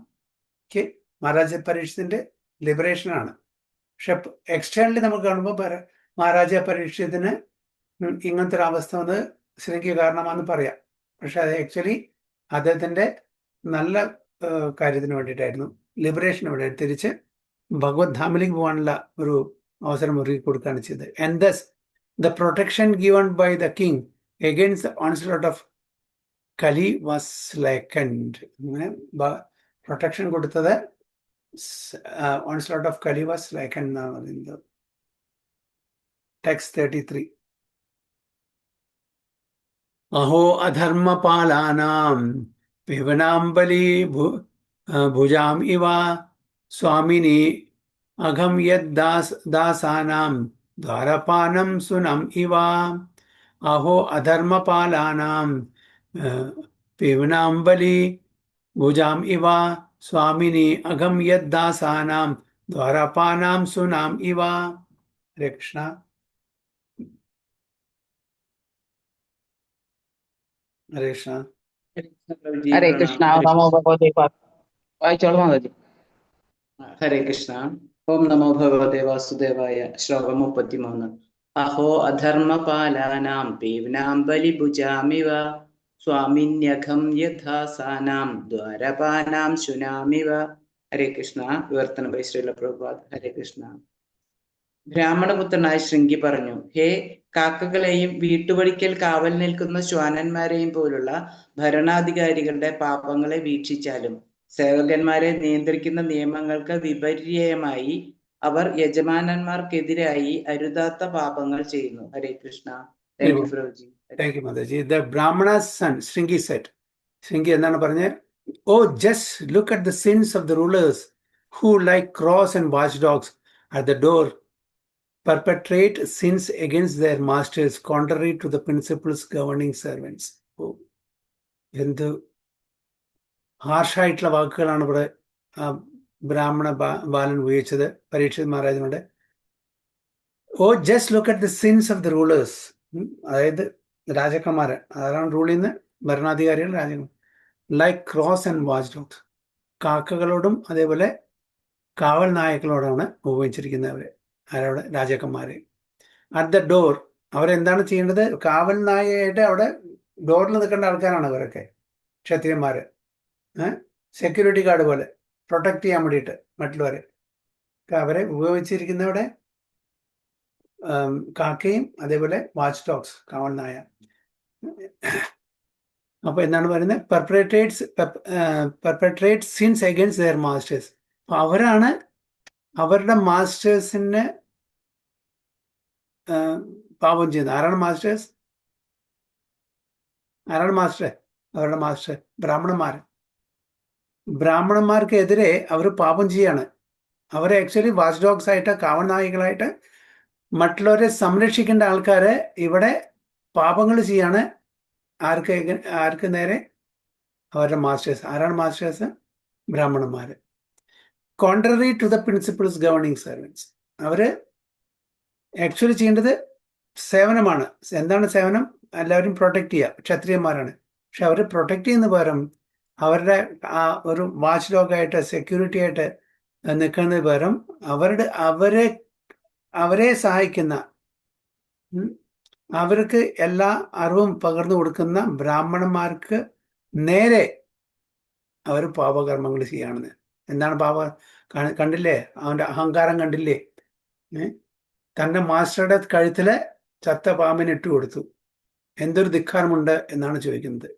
Okay, Maharaja പരീക്ഷത്തിന്റെ ലിബറേഷൻ ആണ്. പക്ഷെ എക്സ്റ്റേണലി നമുക്ക് കാണുമ്പോൾ മഹാരാജ പരീക്ഷത്തിന് ഇങ്ങനത്തെ ഒരു അവസ്ഥ വന്ന് ശൃംഗി കാരണമാണെന്ന് പറയാം. പക്ഷെ അത് ആക്ച്വലി അദ്ദേഹത്തിന്റെ നല്ല കാര്യത്തിന് വേണ്ടിയിട്ടായിരുന്നു, ലിബറേഷന് വേണ്ടി. തിരിച്ച് ഭഗവത് ധാമിലേക്ക് പോകാനുള്ള ഒരു അവസരം ഒരുക്കി കൊടുക്കുകയാണ് ചെയ്തത്. And thus the protection given by the king against the onslaught of Kali was slackened. Protection കൊടുത്തത് onslaught of Kali was slackened എന്നാണ് പറയുന്നത്. ടെക്സ്റ്റ് 33. അഹോ അധർമ്മപാലാനാം പിബനാംബലി ഭുജാം ഇവ സ്വാമിനി അഘം യത് ദാസാനാം ദ്വാരപാനം സുനം ഇവ. അഹോ അധർമ്മപാലാനാം പിബനാംബലി ഭുജാം ഇവ സ്വാമിനി അഘം യത് ദാസാനാം ദ്വാരപാനാം സുനാം ഇവ. ഹരേ കൃഷ്ണ. ഹരേ കൃഷ്ണ. ഹരേ കൃഷ്ണ. നമോ ഭഗവതേ വായിച്ചോളൂ മാതാജി. ഹരേ കൃഷ്ണ. ഓം നമോ ഭഗവതേ വാസുദേവായ. ശ്ലോകം 33. അഹോ അധർമ്മപാലാനാം പീവ്നാംബലിഭുജാമിവ സ്വാമിന്യഘം യഥാസാനാം ദ്വാരപാനാം ശുനാമിവ. ഹരേ കൃഷ്ണ. വിവർത്തനം ബൈ ശ്രീല പ്രഭുപാദ്. ഹരേ കൃഷ്ണ. ബ്രാഹ്മണപുത്രനായ ശൃംഗി പറഞ്ഞു, ഹേ കാക്കകളെയും വീട്ടുപടിക്കൽ കാവൽ നിൽക്കുന്ന ശ്വാനന്മാരെയും പോലുള്ള ഭരണാധികാരികളുടെ പാപങ്ങളെ വീക്ഷിച്ചാലും സേവകന്മാരെ നിയന്ത്രിക്കുന്ന നിയമങ്ങൾക്ക് വിപര്യമായി അവർ യജമാനന്മാർക്കെതിരായി അരുതാത്ത പാപങ്ങൾ ചെയ്യുന്നു. ഹരേ Krishna. Thank you, Mataji. The Brahmana's son, Shringi said, Shringi എന്താണ് പറഞ്ഞത്? Oh, just look at the sins of the rulers who, like crows and watchdogs at the door, perpetrate sins against their masters contrary to the principles governing servants. Oh, എന്ത് ഹാർഷായിട്ടുള്ള വാക്കുകളാണ് ഇവിടെ ബ്രാഹ്മണ ബാലൻ ഉപയോഗിച്ചത് പരീക്ഷിത് മഹാരാജനോട്. O just look at the sins of the rulers, അതായത് രാജാക്കന്മാര്, അതാണ് റൂൾ ചെയ്യുന്ന ഭരണാധികാരികൾ, രാജാക്കന്മാർ. Like crows and watch dogs, കാക്കകളോടും അതേപോലെ കാവൽ നായകളോടാണ് ഉപയോഗിച്ചിരിക്കുന്നവര്. ആരവിടെ? രാജാക്കന്മാരെ. അറ്റ് ദ ഡോർ, അവരെന്താണ് ചെയ്യേണ്ടത്? കാവൽ നായയുടെ അവിടെ ഡോറിൽ നിൽക്കേണ്ട ആൾക്കാരാണ് അവരൊക്കെ, ക്ഷത്രിയന്മാര്. സെക്യൂരിറ്റി ഗാർഡ് പോലെ പ്രൊട്ടക്ട് ചെയ്യാൻ വേണ്ടിയിട്ട് മറ്റുള്ളവരെ. അവരെ ഉപയോഗിച്ചിരിക്കുന്നവിടെ കാക്കയും അതേപോലെ വാച്ച് ഡോഗ്സ്, കാവൽ നായ. അപ്പൊ എന്താണ് പറയുന്നത്? പെർപെട്രേറ്റ് സിൻസ് അഗൈൻസ്റ്റ് ദെയർ മാസ്റ്റേഴ്സ്. അപ്പൊ അവരാണ് അവരുടെ മാസ്റ്റേഴ്സിന് പാപം ചെയ്യുന്നത്. ആരാണ് മാസ്റ്റേഴ്സ്? ആരാണ് മാസ്റ്റർ? അവരുടെ മാസ്റ്റർ ബ്രാഹ്മണന്മാർ. ബ്രാഹ്മണന്മാർക്കെതിരെ അവർ പാപം ചെയ്യാണ്. അവരെ ആക്ച്വലി വാച്ച് ഡോഗ്സ് ആയിട്ട്, കാവൽനായികളായിട്ട് മറ്റുള്ളവരെ സംരക്ഷിക്കേണ്ട ആൾക്കാരെ ഇവിടെ പാപങ്ങൾ ചെയ്യാണ്. ആർക്ക് നേരെ? അവരുടെ മാസ്റ്റേഴ്സ്. ആരാണ് മാസ്റ്റേഴ്സ്? ബ്രാഹ്മണന്മാർ. Contrary to the principles governing servants. അവര് ആക്ച്വലി ചെയ്യേണ്ടത് സേവനമാണ്. എന്താണ് സേവനം? എല്ലാവരും പ്രൊട്ടക്ട് ചെയ്യുക. ക്ഷത്രിയന്മാരാണ്. പക്ഷെ അവർ പ്രൊട്ടക്ട് ചെയ്യുന്ന പകരം അവരുടെ ആ ഒരു വാച്ച് ഡോഗായിട്ട്, സെക്യൂരിറ്റി ആയിട്ട് നിൽക്കുന്നതിന് പകരം അവരെ സഹായിക്കുന്ന, അവർക്ക് എല്ലാ അറിവും പകർന്നു കൊടുക്കുന്ന ബ്രാഹ്മണന്മാർക്ക് നേരെ അവർ പാപകർമ്മങ്ങൾ ചെയ്യുകയാണെന്ന്. എന്താണ് കണ്ടില്ലേ? അവന്റെ അഹങ്കാരം കണ്ടില്ലേ? തന്റെ മാസ്റ്ററുടെ കഴുത്തിലെ ചത്ത പാമ്പിന് ഇട്ട് കൊടുത്തു. എന്തൊരു ധിക്കാരമുണ്ട് എന്നാണ് ചോദിക്കുന്നത്.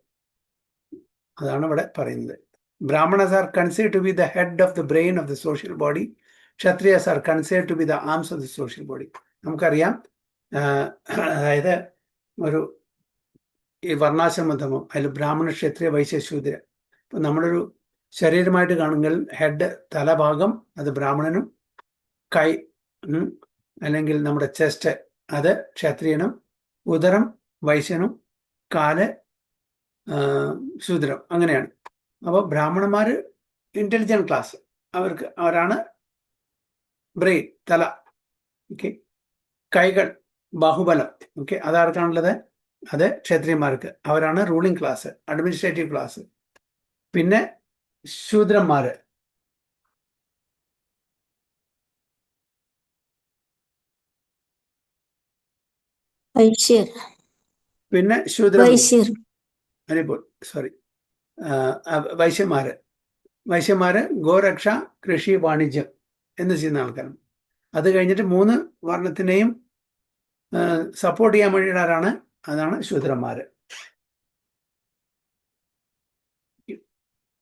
അതാണ് ഇവിടെ പറയുന്നത്. Brahmanas are considered to be the head of the brain of the social body. Kshatriyas are considered to be the arms of the social body. നമുക്കറിയാം, അതായത് ഒരു ഈ വർണ്ണാശ്രമധമം, അതിൽ ബ്രാഹ്മണ, ക്ഷത്രിയ, വൈശ്യ, ശൂദ്ര. ഇപ്പം നമ്മളൊരു ശരീരമായിട്ട് കാണുമെങ്കിൽ ഹെഡ്, തലഭാഗം അത് ബ്രാഹ്മണനും, കൈ അല്ലെങ്കിൽ നമ്മുടെ ചെസ്റ്റ് അത് ക്ഷത്രിയനും, ഉദരം വൈശ്യനും, കാല് ശൂദ്രം. അങ്ങനെയാണ്. അപ്പോൾ ബ്രാഹ്മണന്മാർ ഇന്റലിജന്റ് ക്ലാസ്, അവരാണ് ബ്രെയിൻ, തല. ഓക്കെ. കൈകൾ, ബാഹുബലം. ഓക്കെ. അതാർക്കാണുള്ളത്? അത് ക്ഷത്രിയന്മാർക്ക്. അവരാണ് റൂളിംഗ് ക്ലാസ്, അഡ്മിനിസ്ട്രേറ്റീവ് ക്ലാസ്. പിന്നെ ശൂദ്രന്മാര്, പിന്നെ വൈശ്യന്മാര് ഗോരക്ഷ, കൃഷി, വാണിജ്യം എന്ന് ചെയ്യുന്ന ആൾക്കാരാണ്. അത് കഴിഞ്ഞിട്ട് 3 വർണ്ണത്തിനെയും സപ്പോർട്ട് ചെയ്യാൻ വേണ്ടിയിട്ട് ആരാണ്? അതാണ് ശൂദ്രന്മാര്.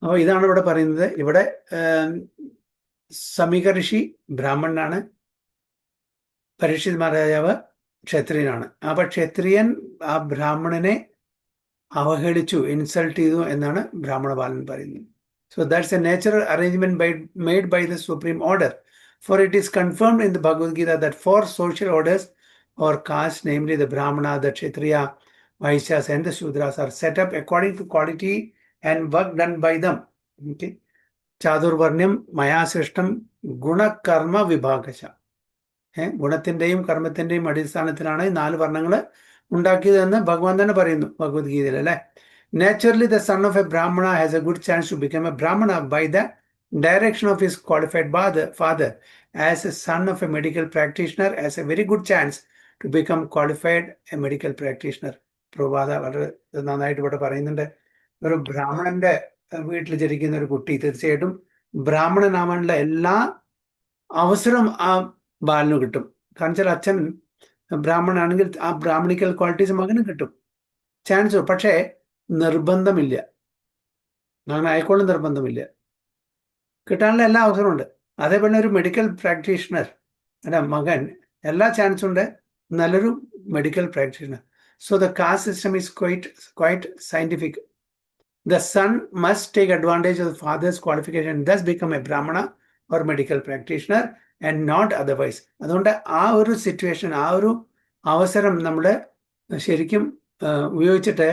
അപ്പോൾ ഇതാണ് ഇവിടെ പറയുന്നത്. ഇവിടെ സമീക ഋഷി ബ്രാഹ്മണനാണ്, പരീക്ഷിത് മഹാരാജാവ് ക്ഷത്രിയനാണ്. അപ്പോൾ ക്ഷത്രിയൻ ആ ബ്രാഹ്മണനെ അവഹേളിച്ചു, ഇൻസൾട്ട് ചെയ്തു എന്നാണ് ബ്രാഹ്മണപാലൻ പറയുന്നത്. So that's a natural arrangement made by the supreme order. For it is confirmed in the Bhagavad Gita that 4 social orders or castes, namely the Brahmana, the Kshatriya, Vaishyas and the Shudras, are set up according to quality and work done by them. Okay. Chadurvarnyam Maya Srishtam Guna Karma Vibhagasha. ഗുണത്തിന്റെയും കർമ്മത്തിന്റെയും അടിസ്ഥാനത്തിലാണ് 4 വർണ്ണങ്ങൾ ഉണ്ടാക്കിയതെന്ന് ഭഗവാൻ തന്നെ പറയുന്നു ഭഗവത്ഗീതയിൽ, അല്ലെ? Naturally, the son of a Brahmana has a good chance to become a Brahmana by the direction of his qualified father. As a son of a medical practitioner, has a very good chance to become qualified a medical practitioner. പ്രഭാത വളരെ നന്നായിട്ട് ഇവിടെ പറയുന്നുണ്ട്. ഒരു ബ്രാഹ്മണന്റെ വീട്ടിൽ ജനിക്കുന്ന ഒരു കുട്ടി തീർച്ചയായിട്ടും ബ്രാഹ്മണനാവാനുള്ള എല്ലാ അവസരവും ആ ബാലന് കിട്ടും. കാരണം വെച്ചാൽ അച്ഛൻ ബ്രാഹ്മണനാണെങ്കിൽ ആ ബ്രാഹ്മണിക്കൽ ക്വാളിറ്റീസ് മകനും കിട്ടും, ചാൻസ്. പക്ഷേ നിർബന്ധമില്ല, അങ്ങനെ ആയിക്കോളും നിർബന്ധമില്ല. കിട്ടാനുള്ള എല്ലാ അവസരമുണ്ട്. അതേപോലെ ഒരു മെഡിക്കൽ പ്രാക്ടീഷണർ മകൻ എല്ലാ ചാൻസും ഉണ്ട്, നല്ലൊരു medical practitioner. So the caste system is quite scientific. The son must take advantage of the father's qualification and thus become a Brahmana or medical practitioner and not otherwise. അതുകൊണ്ട് ആ ഒരു situation, ആ ഒരു അവസരം നമ്മൾ ശരിക്കും ഉപയോഗിച്ചിട്ട്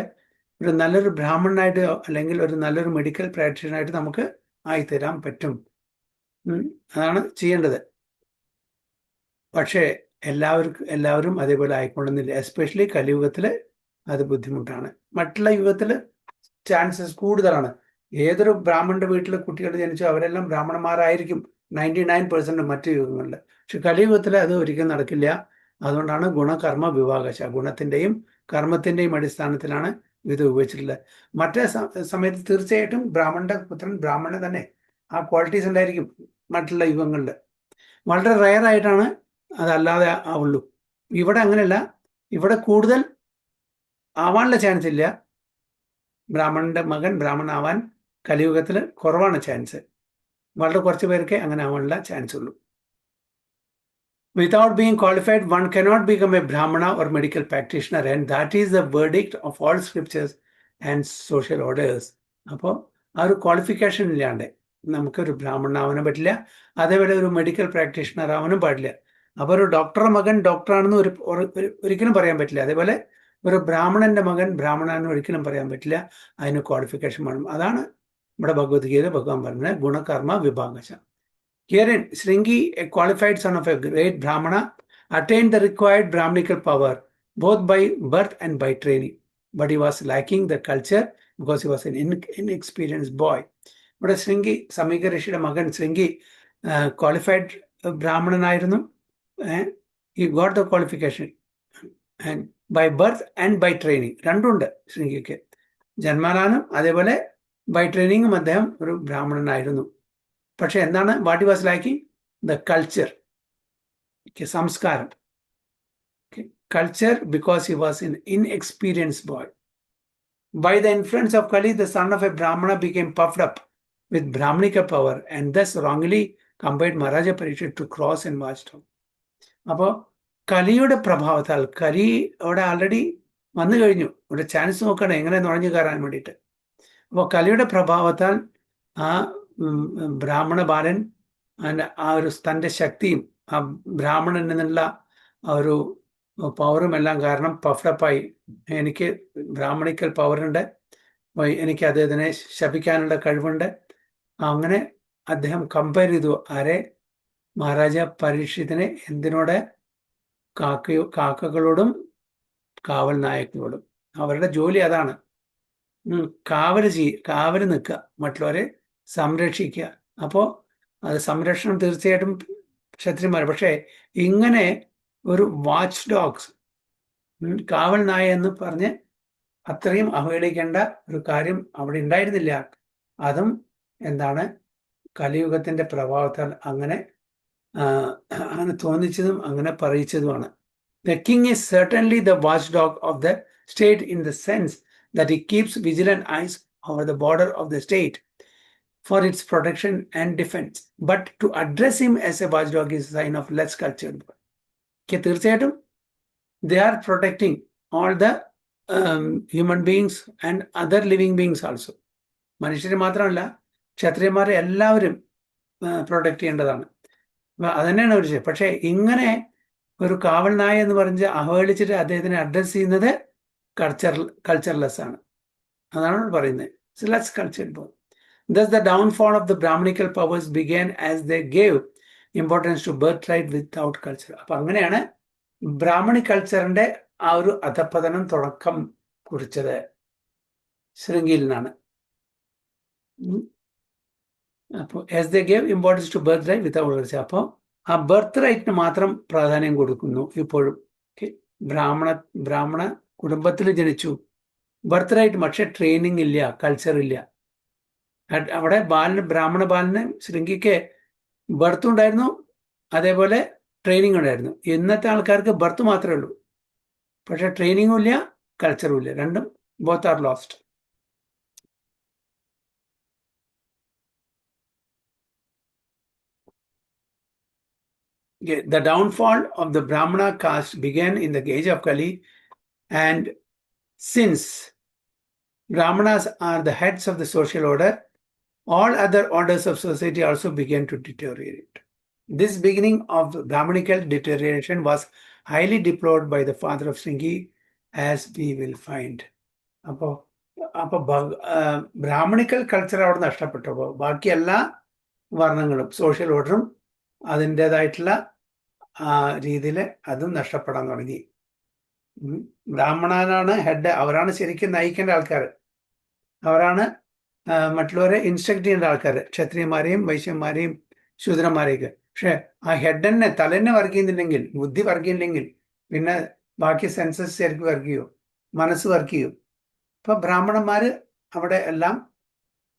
ഒരു നല്ലൊരു ബ്രാഹ്മണനായിട്ട് അല്ലെങ്കിൽ ഒരു നല്ലൊരു മെഡിക്കൽ പ്രാക്ടീഷണറായിട്ട് നമുക്ക് ആയിത്തരാൻ പറ്റും. അതാണ് ചെയ്യേണ്ടത്. പക്ഷേ എല്ലാവരും അതേപോലെ ആയിക്കൊള്ളുന്നില്ല. എസ്പെഷ്യലി കലിയുഗത്തിൽ അത് ബുദ്ധിമുട്ടാണ്. മറ്റുള്ള യുഗത്തിൽ ചാൻസസ് കൂടുതലാണ്. ഏതൊരു ബ്രാഹ്മണന്റെ വീട്ടിൽ കുട്ടികൾ ജനിച്ചോ അവരെല്ലാം ബ്രാഹ്മണന്മാരായിരിക്കും 99% മറ്റു യുഗങ്ങളിൽ. പക്ഷെ കലിയുഗത്തിൽ അത് ഒരിക്കലും നടക്കില്ല. അതുകൊണ്ടാണ് ഗുണകർമ്മ വിഭാഗശ, ഗുണത്തിന്റെയും കർമ്മത്തിന്റെയും അടിസ്ഥാനത്തിലാണ് ഇത് ഉപയോഗിച്ചിട്ടുള്ളത്. മറ്റേ സമയത്ത് തീർച്ചയായിട്ടും ബ്രാഹ്മണന്റെ പുത്രൻ ബ്രാഹ്മണൻ തന്നെ, ആ ക്വാളിറ്റീസ് ഉണ്ടായിരിക്കും. മറ്റുള്ള യുഗങ്ങളിൽ വളരെ റയർ ആയിട്ടാണ് അതല്ലാതെ ആവുള്ളൂ. ഇവിടെ അങ്ങനെയല്ല. ഇവിടെ കൂടുതൽ ആവാനുള്ള ചാൻസ് ഇല്ല. ബ്രാഹ്മണന്റെ മകൻ ബ്രാഹ്മണനാവാൻ കലിയുഗത്തിൽ കുറവാണ് ചാൻസ്. വളരെ കുറച്ച് പേർക്ക് അങ്ങനെ ആവാനുള്ള ചാൻസ് ഉള്ളൂ. Without being qualified, one cannot become a Brahmana or medical practitioner, and that is the verdict of all scriptures and social orders. അപ്പോൾ ആ ഒരു ക്വാളിഫിക്കേഷൻ ഇല്ലാണ്ട് നമുക്കൊരു ബ്രാഹ്മണനാവാനും പറ്റില്ല, അതേപോലെ ഒരു മെഡിക്കൽ പ്രാക്ടീഷണർ ആവാനും പാടില്ല. അപ്പോൾ ഒരു ഡോക്ടറുടെ മകൻ ഡോക്ടറാണെന്ന് ഒരിക്കലും പറയാൻ പറ്റില്ല. അതേപോലെ ഒരു ബ്രാഹ്മണന്റെ മകൻ ബ്രാഹ്മണാണെന്ന് ഒരിക്കലും പറയാൻ പറ്റില്ല. അതിന് ക്വാളിഫിക്കേഷൻ വേണം. അതാണ് ഇവിടെ ഭഗവത്ഗീത ഭഗവാൻ പറഞ്ഞത് ഗുണകർമ്മ വിഭാഗശ. Herein, Shringi, a qualified son of a great Brahmana, attained the required Brahmanical power, both by birth and by training. But he was lacking the culture because he was an inexperienced boy. But Shringi, Samika Rishida Magan Shringi, qualified Brahmananairunu, he got the qualification. And by birth and by training. Randunda Shringike. Janmananum, adevole, by training, അദ്ദേഹം ഒരു ബ്രാഹ്മണനായിരുന്നു. പക്ഷെ എന്താണ് what he was liking? The culture, സംസ്കാരം, culture, because he was inexperienced boy. By the influence of Kali, the son of a Brahmana became puffed up with Brahmanical power and thus wrongly compared Maharaja Parikshit to cross and watchdog. അപ്പോൾ കലിയുടെ പ്രഭാവത്താൽ, കലി അവിടെ already വന്നു കഴിഞ്ഞു, ഒരു chance നോക്കണം എങ്ങനെ നുഴഞ്ഞു കയറാൻ വേണ്ടിയിട്ട്. അപ്പോൾ കലിയുടെ പ്രഭാവത്താൽ ആ ബ്രാഹ്മണ ബാലൻ ആ ഒരു തൻ്റെ ശക്തിയും ആ ബ്രാഹ്മണൻ എന്നുള്ള ആ ഒരു പവറും എല്ലാം കാരണം പഫ്ഡപ്പായി, എനിക്ക് ബ്രാഹ്മണിക്കൽ പവറുണ്ട്, എനിക്ക് അദ്ദേഹത്തിനെ ശപിക്കാനുള്ള കഴിവുണ്ട്. അങ്ങനെ അദ്ദേഹം കമ്പയർ ചെയ്തു ആരെ? മഹാരാജ പരീക്ഷിത്തിനെ. എന്തിനോട്? കാക്കകളോടും കാവൽ നായകളോടും. അവരുടെ ജോലി അതാണ്, കാവല് നിൽക്കുക, മറ്റുള്ളവരെ സംരക്ഷിക്കുക. അപ്പോൾ അത് സംരക്ഷണം തീർച്ചയായിട്ടും ക്ഷത്രിയന്മാർ. പക്ഷേ ഇങ്ങനെ ഒരു വാച്ച് ഡോഗ്സ്, കാവൽ നായ എന്ന് പറഞ്ഞ് അത്രയും അവഹേളിക്കേണ്ട ഒരു കാര്യം അവിടെ ഉണ്ടായിരുന്നില്ല. അതും എന്താണ്? കലിയുഗത്തിന്റെ പ്രഭാവത്താൽ അങ്ങനെ തോന്നിച്ചതും അങ്ങനെ പറയിച്ചതുമാണ്. The king is certainly the watchdog of the state in the sense that he keeps vigilant eyes over the border of the state for its protection and defense. But to address him as a watchdog is a sign of less cultured. തീർച്ചയായിട്ടും they are protecting all the human beings and other living beings also. മനുഷ്യരെ മാത്രമല്ല, ക്ഷത്രിയന്മാരെ എല്ലാവരും protect ചെയ്യേണ്ടതാണ്. അതന്നെയാണ് ഒരു വിഷയം. പക്ഷേ ഇങ്ങനെ ഒരു കാവൽ നായ എന്ന് പറഞ്ഞ് അവഹേളിച്ചിട്ട് അദ്ദേഹത്തിനെ അഡ്രസ് ചെയ്യുന്നത് കൾച്ചർലെസ് ആണ്. അതാണ് പറയുന്നത്. So let's culture both. Thus the downfall of the Brahmanical powers began as they gave importance to birthright without culture. അപ്പൊ അങ്ങനെയാണ് ബ്രാഹ്മണി കൾച്ചറിന്റെ ആ ഒരു അധപ്പതനം തുടക്കം കുറിച്ചത് ശൃംഗിയിൽ നിന്നാണ്. അപ്പോൾ as they gave importance to birthright without culture. അപ്പോൾ ആ ബർത്ത് റൈറ്റിന് മാത്രം പ്രാധാന്യം കൊടുക്കുന്നു ഇപ്പോഴും. ബ്രാഹ്മണ കുടുംബത്തിൽ ജനിച്ചു, ബർത്ത് റൈറ്റ്, പക്ഷെ ട്രെയിനിങ് ഇല്ല, കൾച്ചർ ഇല്ല. അവിടെ ബ്രാഹ്മണ ബാലന് ശൃംഗിക്ക് ബർത്ത് ഉണ്ടായിരുന്നു, അതേപോലെ ട്രെയിനിങ് ഉണ്ടായിരുന്നു. ഇന്നത്തെ ആൾക്കാർക്ക് ബർത്ത് മാത്രമേ ഉള്ളൂ, പക്ഷെ ട്രെയിനിങ്ങും ഇല്ല, കൾച്ചറും ഇല്ല. രണ്ടും both are lost. The downfall of the Brahmana caste began in the age of Kali, and since Brahmanas are the heads of the social order, all other orders of society also began to deteriorate. This beginning of Brahmanical deterioration was highly deplored by the father of Shringi, as we will find. അപ്പോൾ Brahmanical culture അവിടെ നഷ്ടപ്പെട്ടപ്പോൾ ബാക്കി എല്ലാ വർണ്ണങ്ങളും social ഓർഡറും അതിൻ്റെതായിട്ടുള്ള രീതിയിൽ അതും നഷ്ടപ്പെടാൻ തുടങ്ങി. ബ്രാഹ്മണനാണ് ഹെഡ്, അവരാണ് ശരിക്കും നയിക്കേണ്ട ആൾക്കാർ, അവരാണ് മറ്റുള്ളവരെ ഇൻസ്ട്രക്ട് ചെയ്യേണ്ട ആൾക്കാർ, ക്ഷത്രിയന്മാരെയും വൈശ്യന്മാരെയും ശൂദ്രന്മാരെയൊക്കെ. പക്ഷെ ആ ഹെഡന്നെ തലന്നെ വർക്ക് ചെയ്യുന്നില്ലെങ്കിൽ, ബുദ്ധി വർക്ക് ചെയ്യുന്നില്ലെങ്കിൽ പിന്നെ ബാക്കി സെൻസസ് ശരിക്കും വർക്ക് ചെയ്യും, മനസ്സ് വർക്ക് ചെയ്യും. ഇപ്പൊ ബ്രാഹ്മണന്മാർ അവിടെ എല്ലാം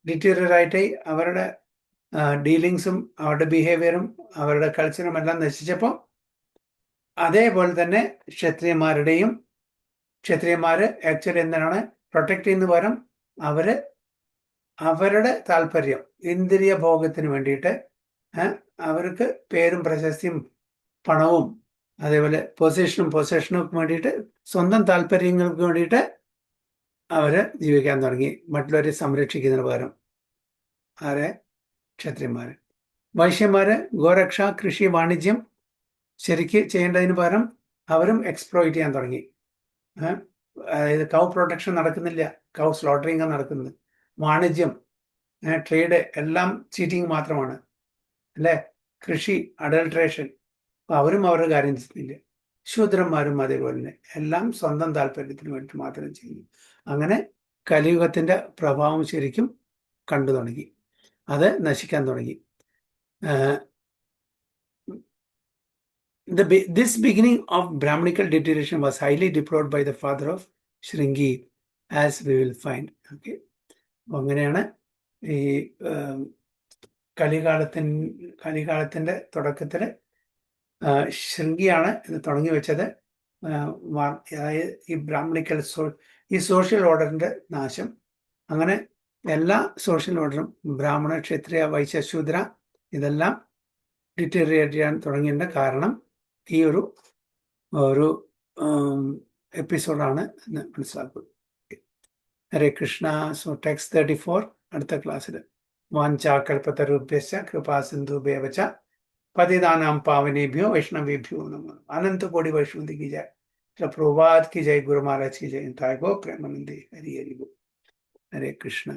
ഡിറ്റീരിയറായിട്ട് അവരുടെ ഡീലിങ്സും അവരുടെ ബിഹേവിയറും അവരുടെ കൾച്ചറും എല്ലാം നശിച്ചപ്പോൾ അതേപോലെ തന്നെ ക്ഷത്രിയന്മാര് ആക്ച്വലി എന്താണ് പ്രൊട്ടക്ട് ചെയ്യുന്ന പകരം അവരുടെ താല്പര്യം, ഇന്ദ്രിയ ഭോഗത്തിന് വേണ്ടിയിട്ട് അവർക്ക് പേരും പ്രശസ്തിയും പണവും അതേപോലെ പൊസിഷനും ഒക്കെ വേണ്ടിയിട്ട്, സ്വന്തം താല്പര്യങ്ങൾക്ക് വേണ്ടിയിട്ട് അവര് ജീവിക്കാൻ തുടങ്ങി, മറ്റുള്ളവരെ സംരക്ഷിക്കുന്നതിന് പകരം. ആരെ? ക്ഷത്രിയന്മാര്. വൈശ്യന്മാര് ഗോരക്ഷ, കൃഷി, വാണിജ്യം ശരിക്ക് ചെയ്യേണ്ടതിന് പകരം അവരും എക്സ്പ്ലോയിറ്റ് ചെയ്യാൻ തുടങ്ങി. അതായത് കൗ പ്രൊട്ടക്ഷൻ നടക്കുന്നില്ല, കൗ സ്ലോട്ടറിങ് നടക്കുന്നത്. വാണിജ്യം, ട്രേഡ് എല്ലാം ചീറ്റിങ് മാത്രമാണ് അല്ലേ. കൃഷി, അഡൾട്രേഷൻ, അവരും അവരുടെ കാര്യം ചെയ്യുന്നില്ല. ശൂദ്രന്മാരും അതേപോലെ തന്നെ എല്ലാം സ്വന്തം താല്പര്യത്തിന് വേണ്ടി മാത്രം ചെയ്യുന്നു. അങ്ങനെ കലിയുഗത്തിന്റെ പ്രഭാവം ശരിക്കും കണ്ടു തുടങ്ങി, അത് നശിക്കാൻ തുടങ്ങി. This beginning of Brahmanical deterioration was highly deplored by the father of Shringi, as we will find. Okay, അങ്ങനെയാണ് ഈ കലികാലത്തിന്റെ തുടക്കത്തില് ശൃംഗിയാണ് ഇത് തുടങ്ങി വെച്ചത്. അതായത് ഈ ബ്രാഹ്മണിക്കൽ ഈ സോഷ്യൽ ഓർഡറിന്റെ നാശം. അങ്ങനെ എല്ലാ സോഷ്യൽ ഓർഡറും ബ്രാഹ്മണ, ക്ഷത്രിയ, വൈശ്യ, ശൂദ്ര ഇതെല്ലാം ഡിറ്റീരിയേറ്റ് ചെയ്യാൻ തുടങ്ങിയതിന്റെ കാരണം ഈ ഒരു എപ്പിസോഡാണ് എന്ന് മനസ്സിലാക്കുക. ഹരേ കൃഷ്ണ. സോ ടെക്സ്റ്റ് 34 അടുത്ത ക്ലാസ്സിൽ. വാഞ്ചാകൽപതരുഭ്യശ്ച കൃപാ സിന്ധുഭ്യവച പതിതാനാം പാവനേഭ്യോ വൈഷ്ണവേഭ്യോ നമഃ. अनंत कोटि वैष्णव की जय. प्रभुपाद की जय. गुरु महाराज की जय. गो प्रेमानंदी. हरि हरि बोल. हरे कृष्णा.